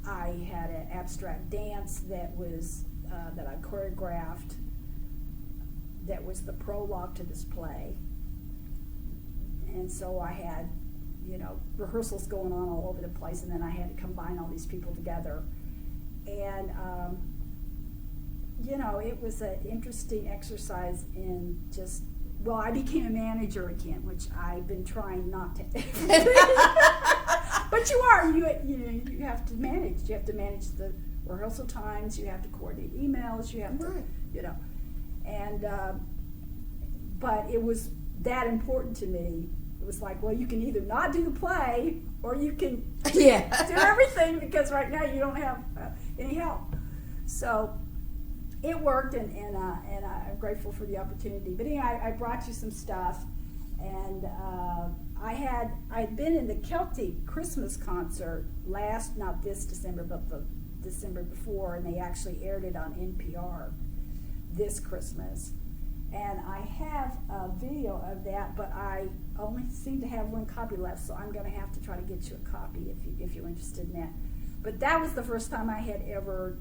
I had an abstract dance that was that I choreographed. That was the prologue to this play. And so I had, rehearsals going on all over the place, and then I had to combine all these people together. And, it was an interesting exercise in just, I became a manager again, which I've been trying not to. But you are, you have to manage. You have to manage the rehearsal times, you have to coordinate emails, you have to, And, but it was that important to me. It was like, you can either not do the play, or you can do everything, because right now you don't have any help. So it worked, and I'm grateful for the opportunity. But anyway, I brought you some stuff, and I'd been in the Celtic Christmas concert not this December, but the December before, and they actually aired it on NPR this Christmas. And I have a video of that, but I only seem to have one copy left, so I'm going to have to try to get you a copy if you're interested in that. But that was the first time I had ever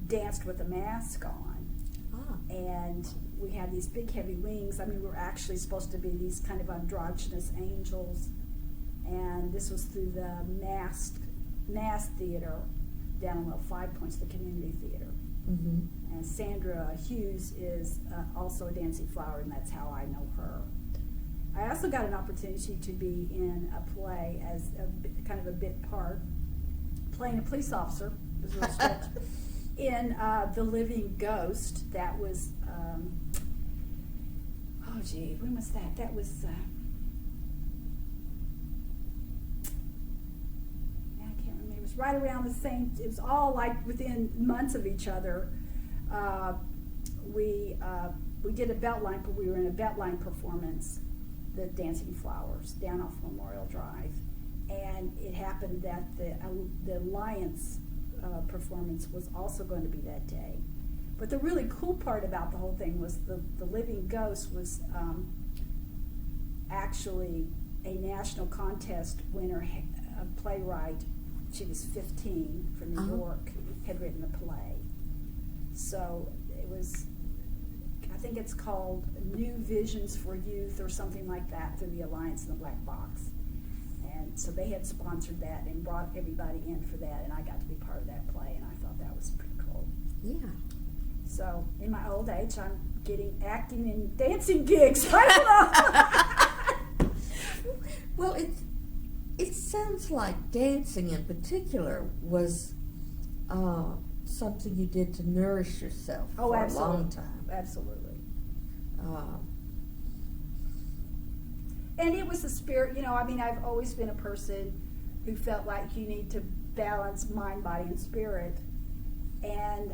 danced with a mask on. And we had these big heavy wings. I mean, we were actually supposed to be these kind of androgynous angels. And this was through the Mass Theater down in 5 Points, the community theater. Mm-hmm. And Sandra Hughes is also a dancing flower, and that's how I know her. I also got an opportunity to be in a play as kind of a bit part, playing a police officer. It was a real stretch. In The Living Ghost. That was, when was that? That was, I can't remember. It was right around the same, it was all like within months of each other. We did a Beltline, but we were in a Beltline performance, the Dancing Flowers, down off Memorial Drive. And it happened that the Alliance performance was also going to be that day. But the really cool part about the whole thing was the Living Ghost was actually a national contest winner, a playwright. She was 15 from New York, had written a play. So it was, I think it's called New Visions for Youth or something like that, through the Alliance and the Black Box. And so they had sponsored that and brought everybody in for that, and I got to be part of that play, and I thought that was pretty cool. Yeah. So in my old age, I'm getting acting and dancing gigs. I don't know. Well, It sounds like dancing in particular was something you did to nourish yourself for a long time. Absolutely. Uh, And it was a spirit, I've always been a person who felt like you need to balance mind, body, and spirit. And,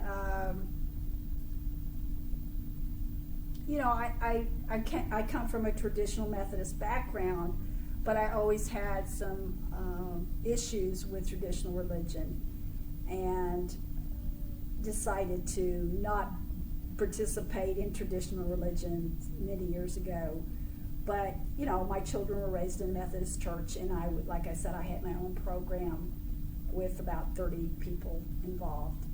I come from a traditional Methodist background, but I always had some issues with traditional religion and decided to not participate in traditional religion many years ago. But, my children were raised in a Methodist church, and like I said, I had my own program with about 30 people involved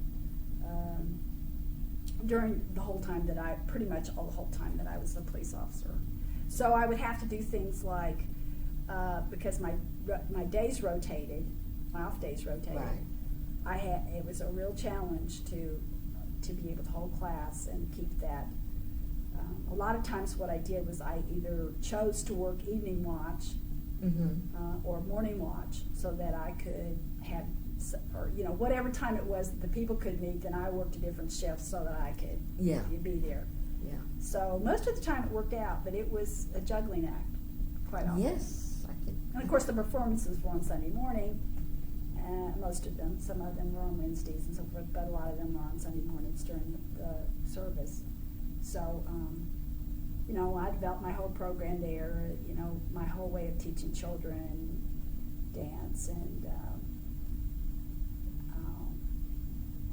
during the whole time pretty much all the whole time that I was a police officer. So I would have to do things like, because my days rotated, my off days rotated, right. It was a real challenge to be able to hold class and keep that. A lot of times what I did was I either chose to work evening watch or morning watch so that I could have, or whatever time it was that the people could meet, then I worked a different shift so that I could be there. Yeah. So most of the time it worked out, but it was a juggling act quite often. Yes, I can. And of course the performances were on Sunday morning, most of them. Some of them were on Wednesdays and so forth, but a lot of them were on Sunday mornings during the service. So, I developed my whole program there, my whole way of teaching children dance, and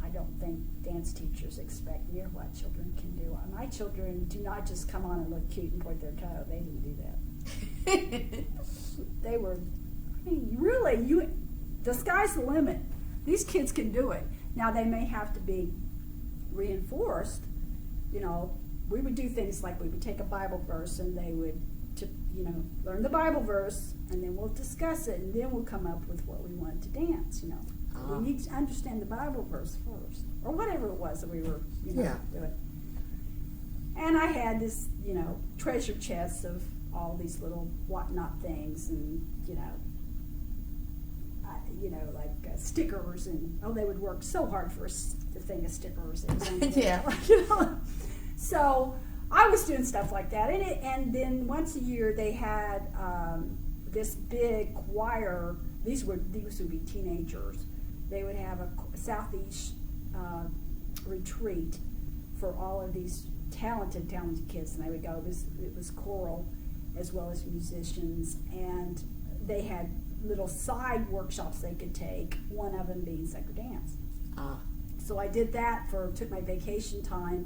I don't think dance teachers expect near what children can do. My children do not just come on and look cute and point their toe. They didn't do that. They were, really, the sky's the limit. These kids can do it. Now, they may have to be reinforced. We would do things like we would take a Bible verse and they would, learn the Bible verse, and then we'll discuss it, and then we'll come up with what we wanted to dance, We need to understand the Bible verse first, or whatever it was that we were, doing. And I had this, treasure chest of all these little whatnot things, and, like stickers, and they would work so hard for the thing of stickers. It was Yeah. So I was doing stuff like that, and then once a year they had this big choir. These would be teenagers. They would have a Southeast retreat for all of these talented kids, and they would go. It was choral as well as musicians, and they had little side workshops they could take, one of them being sacred dance. So I did that took my vacation time.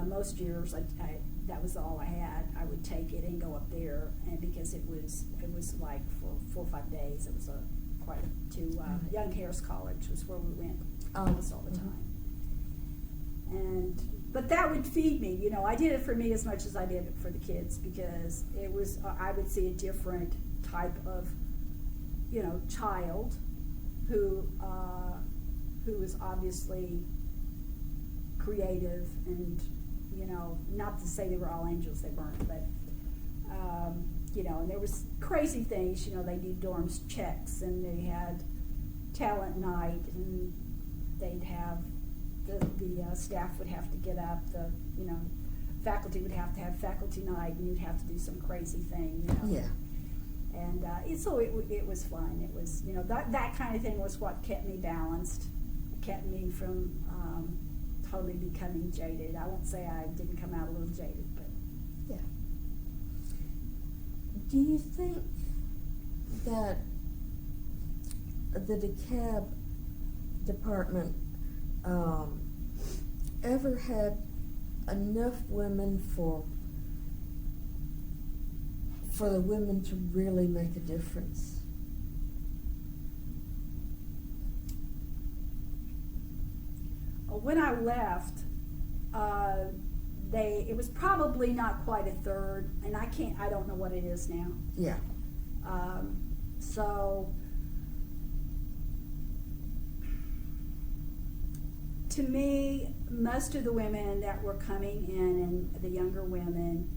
Most years, that was all I had. I would take it and go up there, and because it was like for 4 or 5 days. It was to Young Harris College was where we went almost all the time. But that would feed me. I did it for me as much as I did it for the kids, because it was I would see a different type of child who was obviously creative, and not to say they were all angels, they weren't, but and there was crazy things. They did dorms checks, and they had talent night, and they'd have the staff would have to get up, the faculty would have to have faculty night, and you'd have to do some crazy thing. Yeah. And so it was fun. It was that kind of thing was what kept me balanced, kept me from totally becoming jaded. I won't say I didn't come out a little jaded, but yeah. Do you think that the DeKalb department ever had enough women for the women to really make a difference? When I left, it was probably not quite a third, and I don't know what it is now. Yeah. So to me, most of the women that were coming in, and the younger women,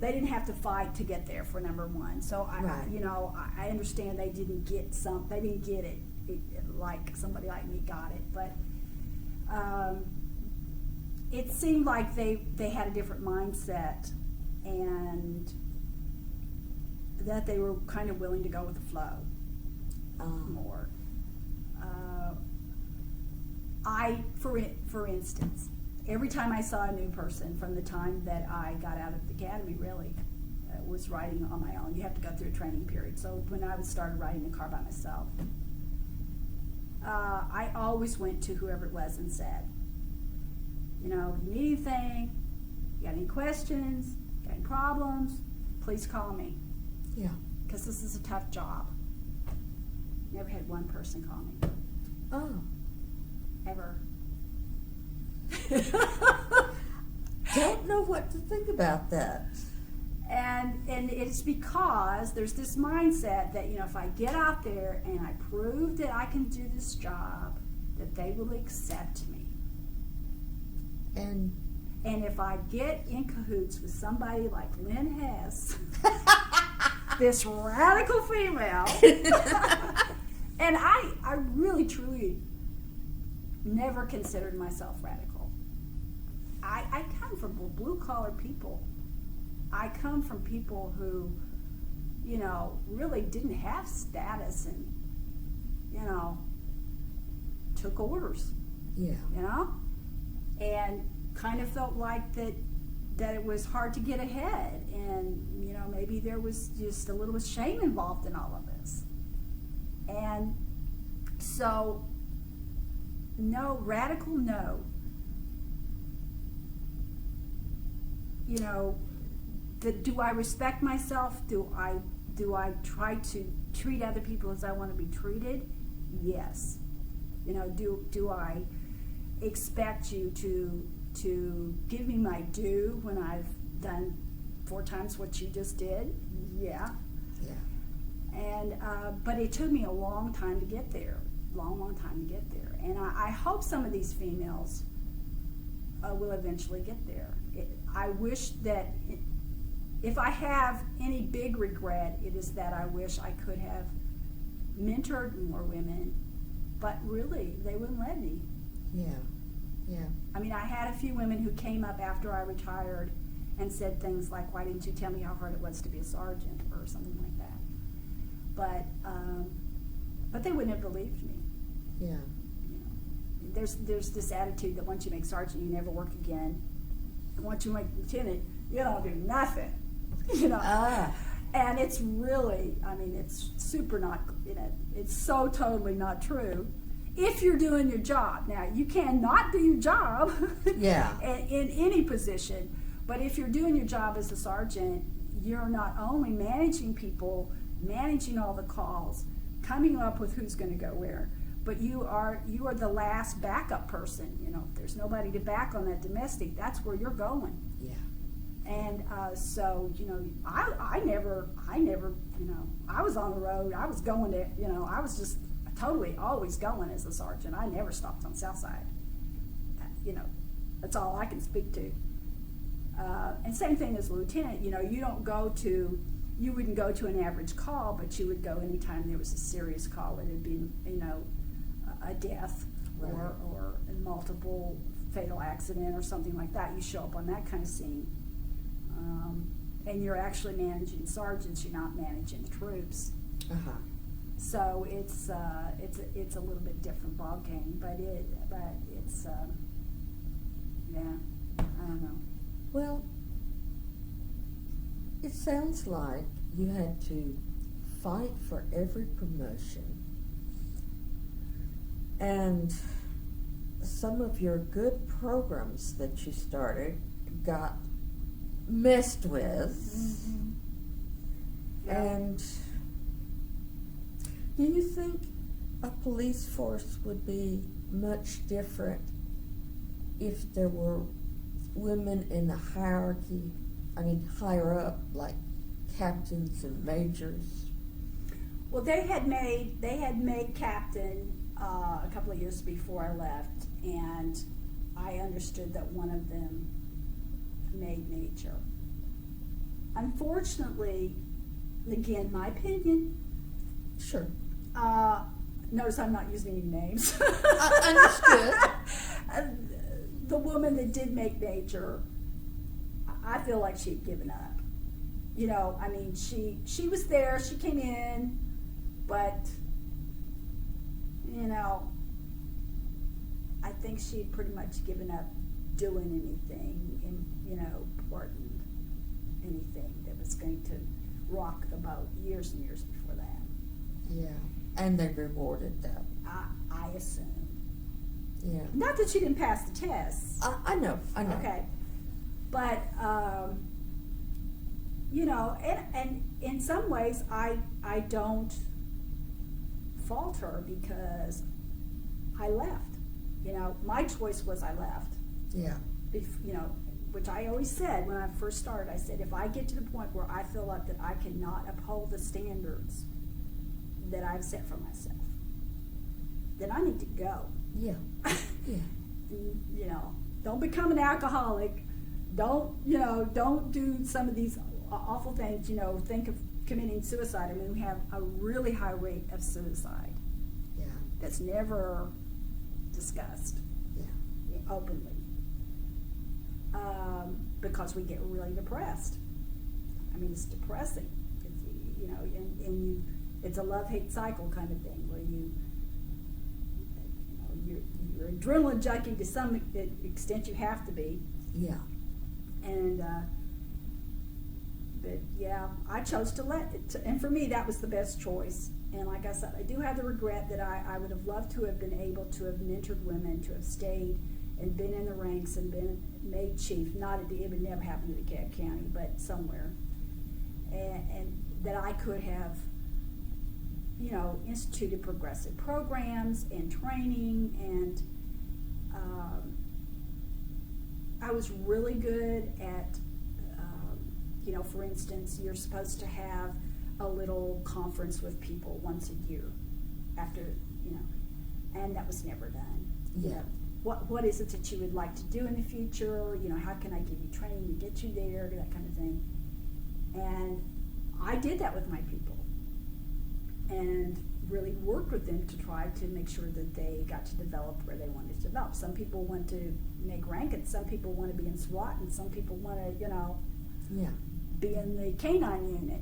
they didn't have to fight to get there, for number one. So Right. I understand they didn't get it like somebody like me got it, but it seemed like they had a different mindset, and that they were kind of willing to go with the flow more. For instance, every time I saw a new person from the time that I got out of the academy, really, was riding on my own. You have to go through a training period. So when I started riding the car by myself, I always went to whoever it was and said, you need anything, you got any questions, got any problems, please call me. Yeah. Because this is a tough job. Never had one person call me. Oh. Ever. Don't know what to think about that. And it's because there's this mindset that, if I get out there and I prove that I can do this job, that they will accept me. And if I get in cahoots with somebody like Lynn Hesse, this radical female, and I really, truly never considered myself radical. I come from blue-collar people. I come from people who, really didn't have status and, took orders. yeah. And kind of felt like that it was hard to get ahead, and maybe there was just a little shame involved in all of this. And so, no, radical no. Do I respect myself? Do I try to treat other people as I want to be treated? Yes. Do I expect you to give me my due when I've done 4 times what you just did? Yeah. Yeah. And but it took me a long time to get there. Long time to get there. And I hope some of these females will eventually get there. I wish that if I have any big regret, it is that I wish I could have mentored more women, but really, they wouldn't let me. Yeah. Yeah. I mean, I had a few women who came up after I retired and said things like, "Why didn't you tell me how hard it was to be a sergeant?" or something like that. But they wouldn't have believed me. Yeah. There's this attitude that once you make sergeant, you never work again. And once you make lieutenant, you don't do nothing. And it's really, it's super not, it's so totally not true. If you're doing your job. Now, you cannot do your job Yeah. in any position, but if you're doing your job as a sergeant, you're not only managing people, managing all the calls, coming up with who's going to go where, but you are the last backup person. If there's nobody to back on that domestic, that's where you're going. Yeah. And so, I never, I was on the road. I was going to, I was just totally always going as a sergeant. I never stopped on Southside. That's all I can speak to. And same thing as a lieutenant. You wouldn't go to an average call, but you would go anytime there was a serious call. It would be, a death Right. or a multiple fatal accident or something like that. You show up on that kind of scene. And you're actually managing sergeants. You're not managing the troops. Uh-huh. So it's a little bit different ball game, but it's I don't know. Well, it sounds like you had to fight for every promotion, and some of your good programs that you started got messed with. Mm-hmm. Yeah. And do you think a police force would be much different if there were women in the hierarchy, higher up, like captains and majors? Well, they had made captain a couple of years before I left, and I understood that one of them made major. unfortunately, again, my opinion, Sure. notice I'm not using any names. Understood. The woman that did make major, I feel like she had given up. You know, I mean, she was there, she came in, but, you know, I think she had pretty much given up doing anything, important, anything that was going to rock the boat years and years before that. Yeah. And they rewarded that. I assume. Yeah. Not that she didn't pass the tests. I know. Okay. But, and in some ways, I don't fault her because I left. You know, my choice was I left. Yeah. Which I always said when I first started, I said, if I get to the point where I feel like that I cannot uphold the standards that I've set for myself, then I need to go. Yeah. Yeah. Don't become an alcoholic. Don't do some of these awful things, think of committing suicide. I mean, we have a really high rate of suicide. Yeah. That's never discussed. Yeah. Openly. Because we get really depressed. I mean, it's depressing. It's a love-hate cycle kind of thing where you're adrenaline junkie to some extent. You have to be. Yeah. And but yeah, I chose to let it. And for me, that was the best choice. And like I said, I do have the regret that I would have loved to have been able to have mentored women, to have stayed and been in the ranks and been made chief. It would never happen to DeKalb County, but somewhere. And that I could have, instituted progressive programs and training, and I was really good at, for instance, you're supposed to have a little conference with people once a year after, and that was never done. Yeah. What is it that you would like to do in the future? How can I give you training to get you there, that kind of thing. And I did that with my people and really worked with them to try to make sure that they got to develop where they wanted to develop. Some people want to make rank, and some people want to be in SWAT, and some people want to, Yeah. be in the canine unit.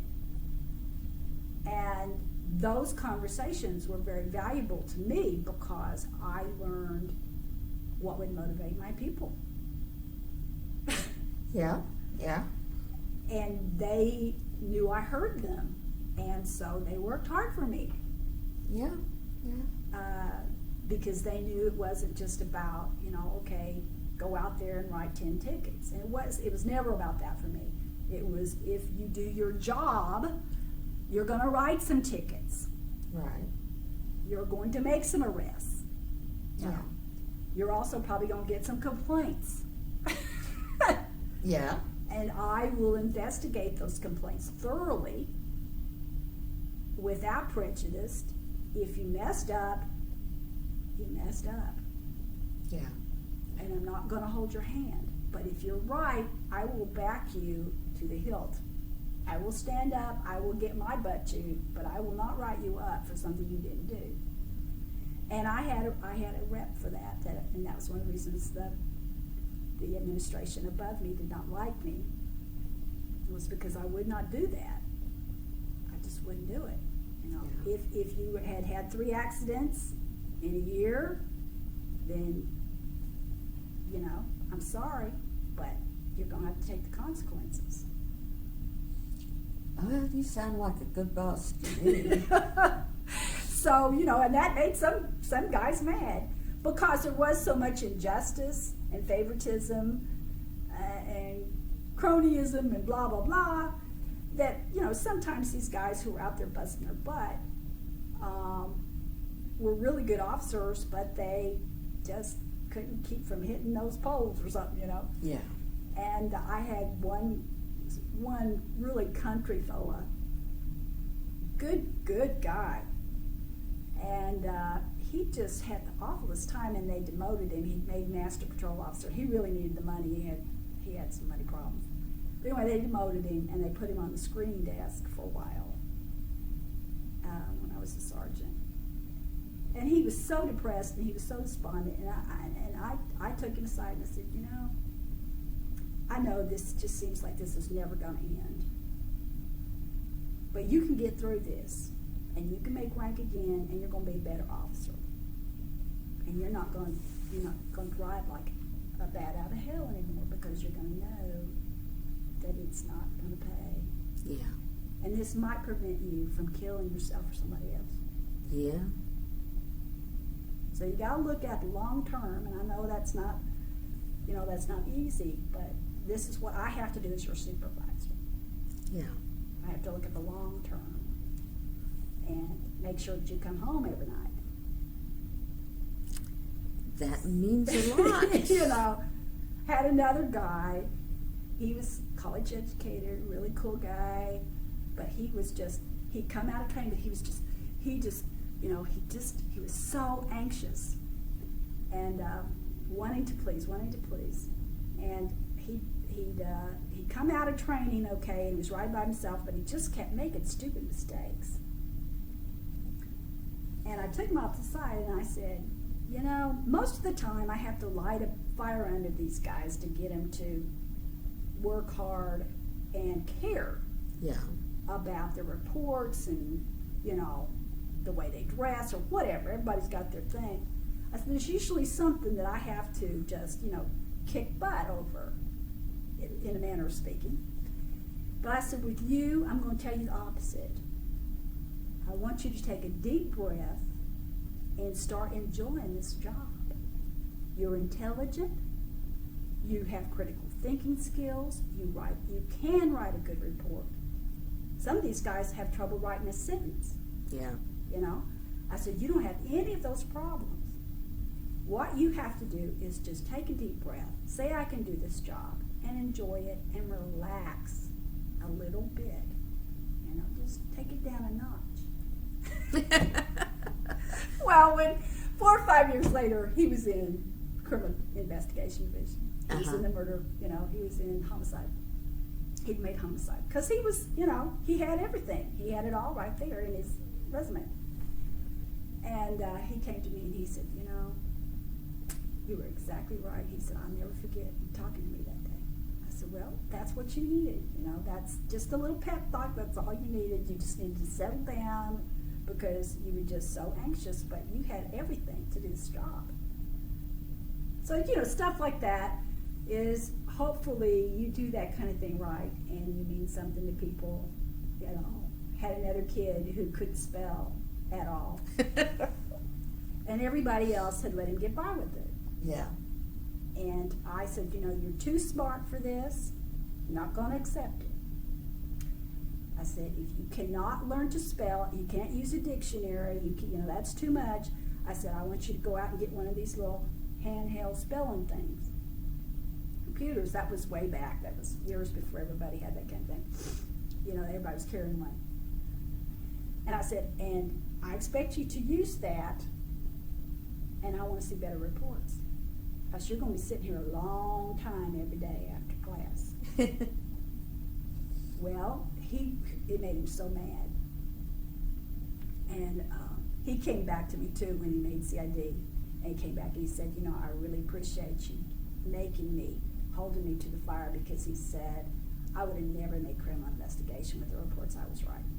And those conversations were very valuable to me because I learned what would motivate my people. Yeah. Yeah. And they knew I heard them, and so they worked hard for me. Yeah. Yeah. Because they knew it wasn't just about, okay, go out there and write 10 tickets. And it was never about that for me. It was, if you do your job, you're going to write some tickets. Right. You're going to make some arrests. Yeah. You're also probably going to get some complaints. Yeah. And I will investigate those complaints thoroughly, without prejudice. If you messed up, you messed up. Yeah. And I'm not going to hold your hand. But if you're right, I will back you to the hilt. I will stand up, I will get my butt chewed, but I will not write you up for something you didn't do. And I had a rep for that, and that was one of the reasons the administration above me did not like me. It was because I would not do that. I just wouldn't do it. Yeah. If you had 3 accidents in a year, then I'm sorry, but you're going to have to take the consequences. Well, you sound like a good boss to me. So, and that made some guys mad because there was so much injustice and favoritism and cronyism and blah, blah, blah, that, sometimes these guys who were out there busting their butt were really good officers, but they just couldn't keep from hitting those poles or something, Yeah. And I had one really country fella, good guy, and he just had the awfulest time, and they demoted him. He made master patrol officer. He really needed the money. He had some money problems, Anyway, they demoted him, and they put him on the screening desk for a while when I was a sergeant. And he was so depressed, and he was so despondent, and I took him aside and I said, you know, I know this just seems like this is never going to end. But you can get through this, and you can make rank again, and you're going to be a better officer. And you're not going to drive like a bat out of hell anymore, because you're going to know that it's not going to pay. Yeah. And this might prevent you from killing yourself or somebody else. Yeah. So you got to look at the long term, and I know that's not easy, but this is what I have to do as your supervisor. Yeah. I have to look at the long term and make sure that you come home every night. That means a lot. You know, had another guy. He was college educated, really cool guy, but he was he'd come out of training, but he was so anxious and wanting to please. And he'd come out of training okay, and he was riding by himself, but he just kept making stupid mistakes. And I took him off the side and I said, you know, most of the time I have to light a fire under these guys to get them to work hard and care about their reports and, you know, the way they dress or whatever. Everybody's got their thing. I said, there's usually something that I have to just, you know, kick butt over, in a manner of speaking. But I said, with you, I'm going to tell you the opposite. I want you to take a deep breath and start enjoying this job. You're intelligent. You have critical thinking skills. You can write a good report. Some of these guys have trouble writing a sentence. Yeah. You know? I said, you don't have any of those problems. What you have to do is just take a deep breath, say I can do this job, and enjoy it, and relax a little bit. You know, just take it down a notch. Well, when 4 or 5 years later, he was in criminal investigation division. He was in the murder, you know, he was in homicide. He'd made homicide. Because he was, you know, he had everything. He had it all right there in his resume. And he came to me and he said, you know, you were exactly right. He said, I'll never forget you talking to me that day. I said, well, that's what you needed. You know, that's just a little pep talk. That's all you needed. You just needed to settle down because you were just so anxious, but you had everything to do this job. So, you know, stuff like that is hopefully you do that kind of thing right and you mean something to people. You know, had another kid who couldn't spell at all. And everybody else had let him get by with it. Yeah. And I said, you know, you're too smart for this. I'm not going to accept it. I said, if you cannot learn to spell, you can't use a dictionary, you know, that's too much. I said, I want you to go out and get one of these little handheld spelling things. Computers, that was way back. That was years before everybody had that kind of thing. You know, everybody was carrying one. And I said, and I expect you to use that, and I want to see better reports. Because you're going to be sitting here a long time every day after class. Well, it made him so mad. And he came back to me, too, when he made CID. And he came back and he said, you know, I really appreciate you holding me to the fire, because he said, I would have never made criminal investigation with the reports I was writing.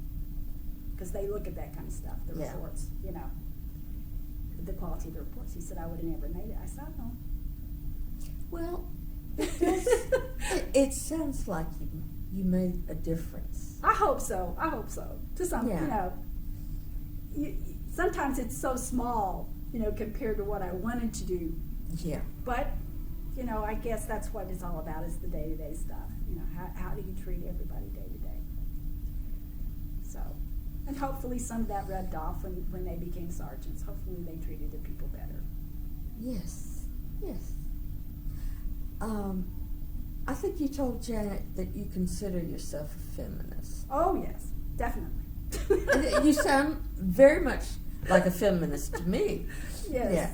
Because they look at that kind of stuff, the reports, you know, the quality of the reports. He said, I would have never made it. I said, no. Well, it sounds like you made a difference. I hope so. To some, you know, sometimes it's so small, you know, compared to what I wanted to do. Yeah. But, you know, I guess that's what it's all about, is the day-to-day stuff. You know, how do you treat everybody day-to-day? So, and hopefully some of that rubbed off when they became sergeants. Hopefully they treated the people better. Yes. I think you told Janet that you consider yourself a feminist. Oh, yes, definitely. And you sound very much like a feminist to me. Yes. Yeah.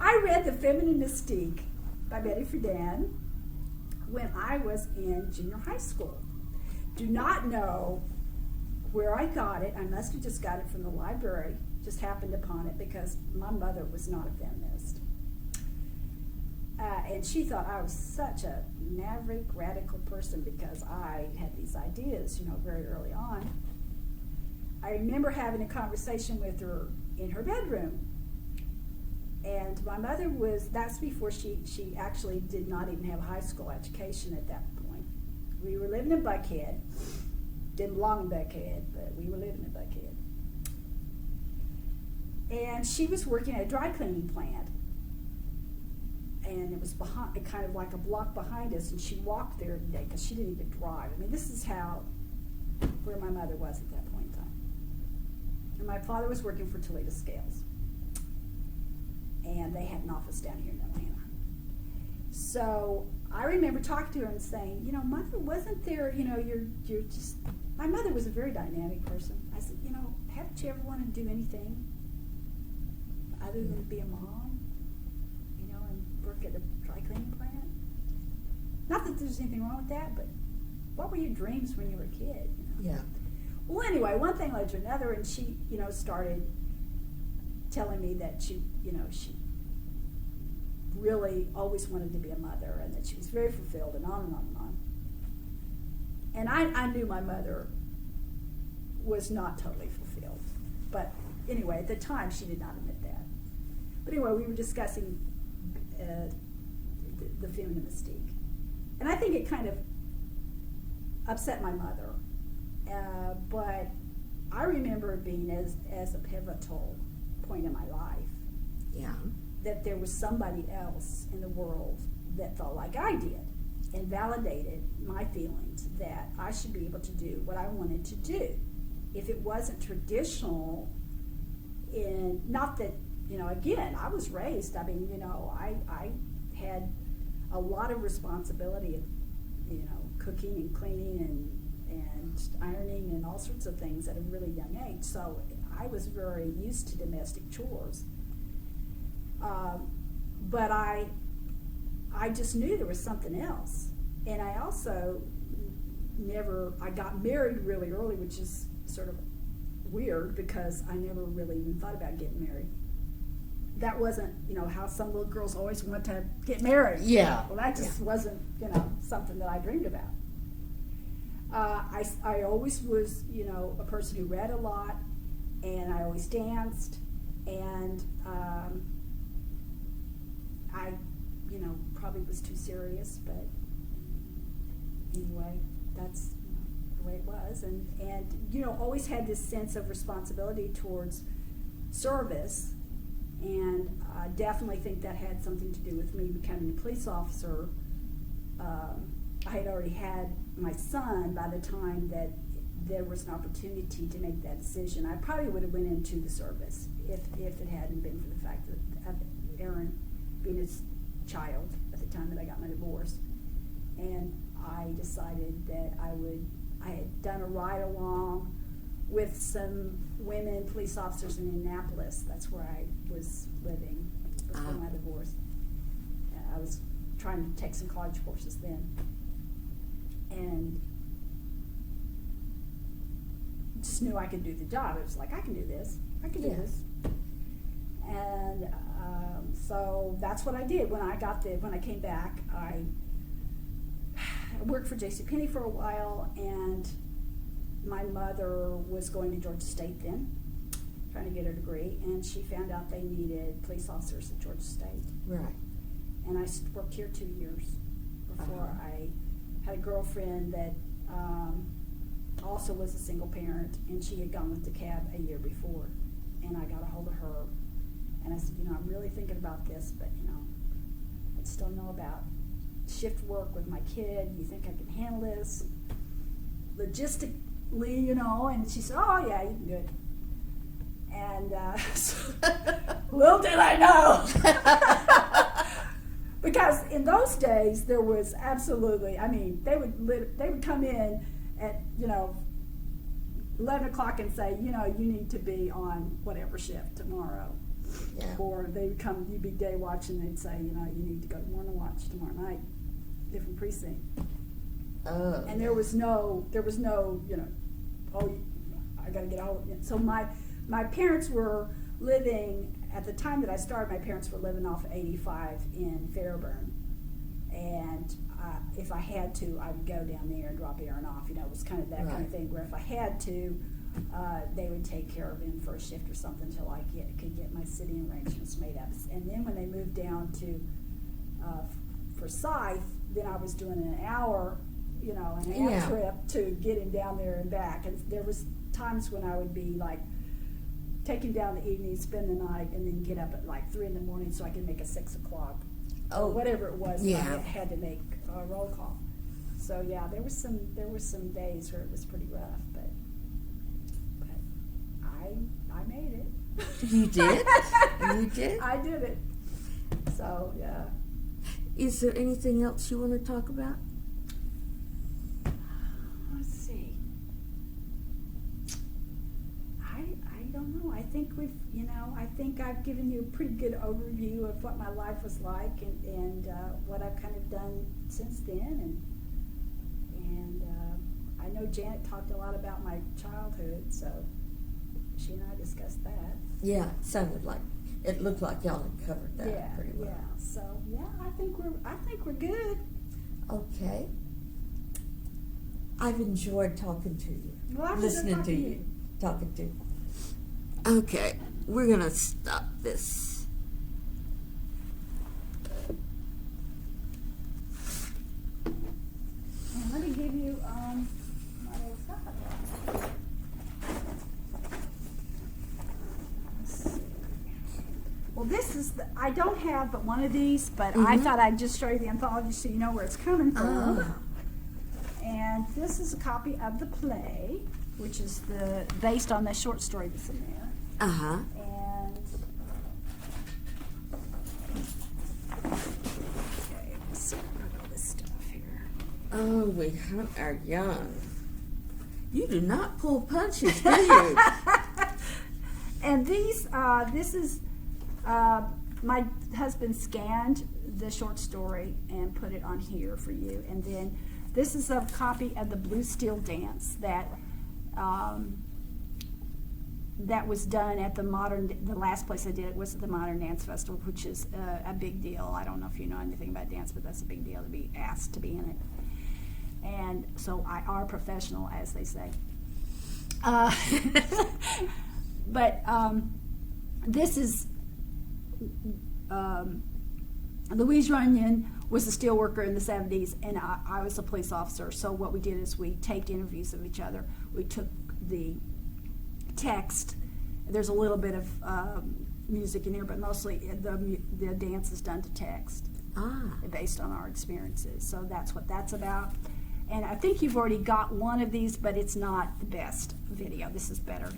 I read The Feminine Mystique by Friedan. when I was in junior high school. Do not know where I got it. I must have just got it from the library, just happened upon it because my mother was not a feminist. And she thought I was such a maverick, radical person because I had these ideas, very early on. I remember having a conversation with her in her bedroom. And my mother that's before she actually did not even have a high school education at that point. We were living in Buckhead. Didn't belong in Buckhead, but we were living in Buckhead. And she was working at a dry cleaning plant. And it was behind, kind of like a block behind us, and she walked there every day because she didn't even drive. I mean, this is where my mother was at that point in time. And my father was working for Toledo Scales. And they had an office down here in Atlanta. So I remember talking to her and saying, Mother, wasn't there, you're just, my mother was a very dynamic person. I said, haven't you ever wanted to do anything other than be a mom, and work at a dry cleaning plant? Not that there's anything wrong with that, but what were your dreams when you were a kid? Yeah. Well, anyway, one thing led to another, and she, started telling me that she really always wanted to be a mother and that she was very fulfilled and on and on and on. And I knew my mother was not totally fulfilled. But anyway, at the time, she did not admit that. But anyway, we were discussing the feminine mystique. And I think it kind of upset my mother. But I remember it being as a pivotal point in my life. Yeah. That there was somebody else in the world that felt like I did and validated my feelings that I should be able to do what I wanted to do. If it wasn't traditional, not that, again, I was raised, I had a lot of responsibility of, cooking and cleaning and ironing and all sorts of things at a really young age. So I was very used to domestic chores. But I just knew there was something else. And I also I got married really early, which is sort of weird because I never really even thought about getting married. That wasn't, how some little girls always want to get married. Yeah. Well, that just wasn't, something that I dreamed about. I always was, a person who read a lot, and I always danced, and I, probably was too serious, but anyway, that's the way it was, and always had this sense of responsibility towards service, and I definitely think that had something to do with me becoming a police officer. I had already had my son by the time that there was an opportunity to make that decision. I probably would have went into the service if it hadn't been for the fact that Aaron being his child at the time that I got my divorce. And I decided that I had done a ride along with some women police officers in Indianapolis. That's where I was living before my divorce. I was trying to take some college courses then. And just knew I could do the job. It was like, I can do this. I can do this. And so that's what I did. When I came back, I worked for JCPenney for a while, and my mother was going to Georgia State then, trying to get her degree, and she found out they needed police officers at Georgia State. Right. And I worked here 2 years before I had a girlfriend that also was a single parent, and she had gone with DeKalb a year before, and I got a hold of her, and I said, I'm really thinking about this, but I just don't know about shift work with my kid. You think I can handle this logistically, and she said, oh yeah, you can do it. And little did I know. Because in those days, there was absolutely, they would come in at, 11 o'clock and say, you need to be on whatever shift tomorrow. Yeah. Or they would come, you'd be day watching, they'd say, you need to go to morning watch tomorrow night. different precinct. Oh. And there was no, oh, I gotta get all of it. So my parents were living, at the time that I started, my parents were living off 85 in Fairburn. And if I had to, I would go down there and drop Aaron off. It was kind of that kind of thing where if I had to, they would take care of him for a shift or something until I could get my sitting arrangements made up. And then when they moved down to Forsyth, then I was doing an hour trip to get him down there and back. And there was times when I would be like, take him down in the evening, spend the night, and then get up at like 3 in the morning so I could make a 6 o'clock. Or whatever it was, I had to make a roll call. So yeah, there was some days where it was pretty rough, but I made it. You did? You did? I did it. So yeah. Is there anything else you want to talk about? Let's see. I don't know. I think I think I've given you a pretty good overview of what my life was like and what I've kind of done since then. And I know Janet talked a lot about my childhood, so she and I discussed that. Yeah, it looked like y'all had covered that pretty well. Yeah. So yeah, I think we're good. Okay. I've enjoyed talking to you. Well, listening to you. Talking to you. Okay, we're gonna stop this. And let me give you my little stuff. Well, this is I don't have but one of these, but I thought I'd just show you the anthology so you know where it's coming from. And this is a copy of the play, which is based on the short story that's in there. Uh-huh. And okay, let's see, I got all this stuff here. Oh, we are young. You do not pull punches, do you? And this is my husband scanned the short story and put it on here for you. And then this is a copy of the Blue Steel Dance that was done at the last place I did it was at the Modern Dance Festival, which is a big deal. I don't know if you know anything about dance, but that's a big deal to be asked to be in it. And so I are professional, as they say. But this is Louise Runyon was a steel worker in the 70s, and I was a police officer. So what we did is we taped interviews of each other. We took the text. There's a little bit of music in here, but mostly the dance is done to text, based on our experiences. So that's what that's about. And I think you've already got one of these, but it's not the best video. This is better.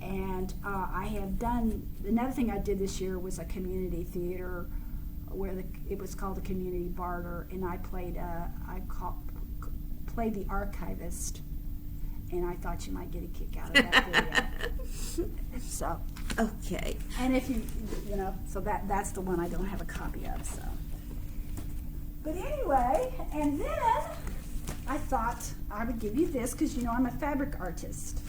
And I have done, another thing I did this year was a community theater where it was called the Community Barter, and I played the archivist, and I thought you might get a kick out of that video. So okay. And if so that's the one I don't have a copy of. So, but anyway, and then I thought I would give you this because I'm a fabric artist.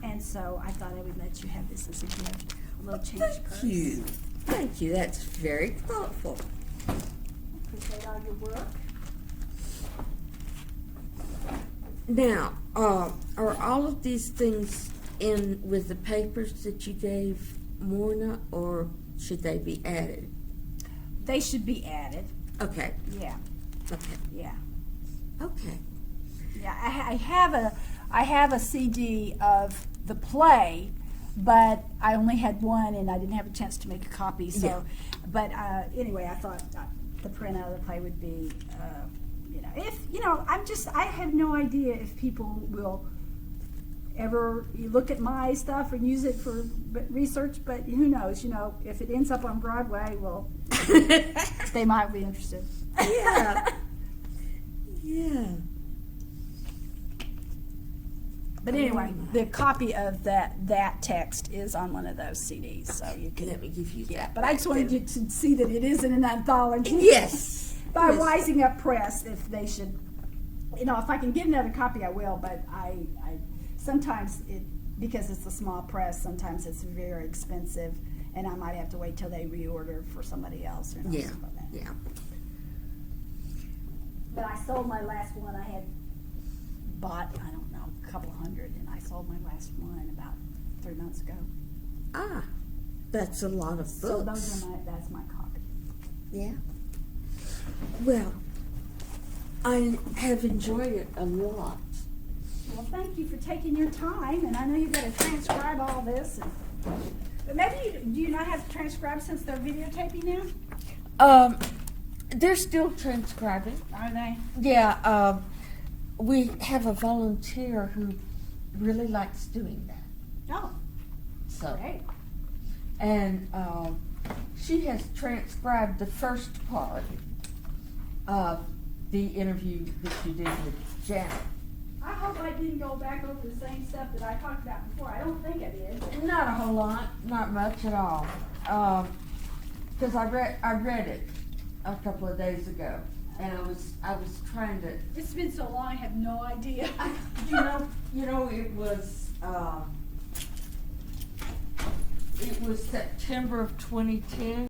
And so I thought I would let you have this as a gift, a little change purse. Thank you. Thank you. That's very thoughtful. Appreciate all your work. Now, are all of these things in with the papers that you gave Morna, or should they be added? They should be added. Okay. Yeah. Okay. Yeah. Okay. Yeah, I have a CD of the play, but I only had one, and I didn't have a chance to make a copy. So, yeah. But anyway, I thought the print out of the play would be, I have no idea if people will ever look at my stuff and use it for research. But who knows? If it ends up on Broadway, well, they might be interested. Yeah. Yeah. But anyway, the copy of that text is on one of those CDs, so you can. Let me give you that. But I just wanted you to see that it is in an anthology. Yes. by Yes. Wising Up Press, if they should, if I can get another copy, I will, but I sometimes because it's a small press, sometimes it's very expensive, and I might have to wait till they reorder for somebody else or Yeah, something like that. yeah. But I sold my last one. I had bought, I don't know, a couple hundred, and I sold my last one about 3 months ago. Ah, that's a lot of books. So that's my copy. Yeah. Well, I have enjoyed it a lot. Well, thank you for taking your time, and I know you've got to transcribe all this. But maybe do you not have to transcribe since they're videotaping now? They're still transcribing. Are they? Yeah, we have a volunteer who really likes doing that. Oh, So, great. and she has transcribed the first part of the interview that you did with Janet. I hope I didn't go back over the same stuff that I talked about before. I don't think I did. Not a whole lot, not much at all. Because I read it a couple of days ago, and I was trying to. It's been so long, I have no idea. You know, it was September of 2010.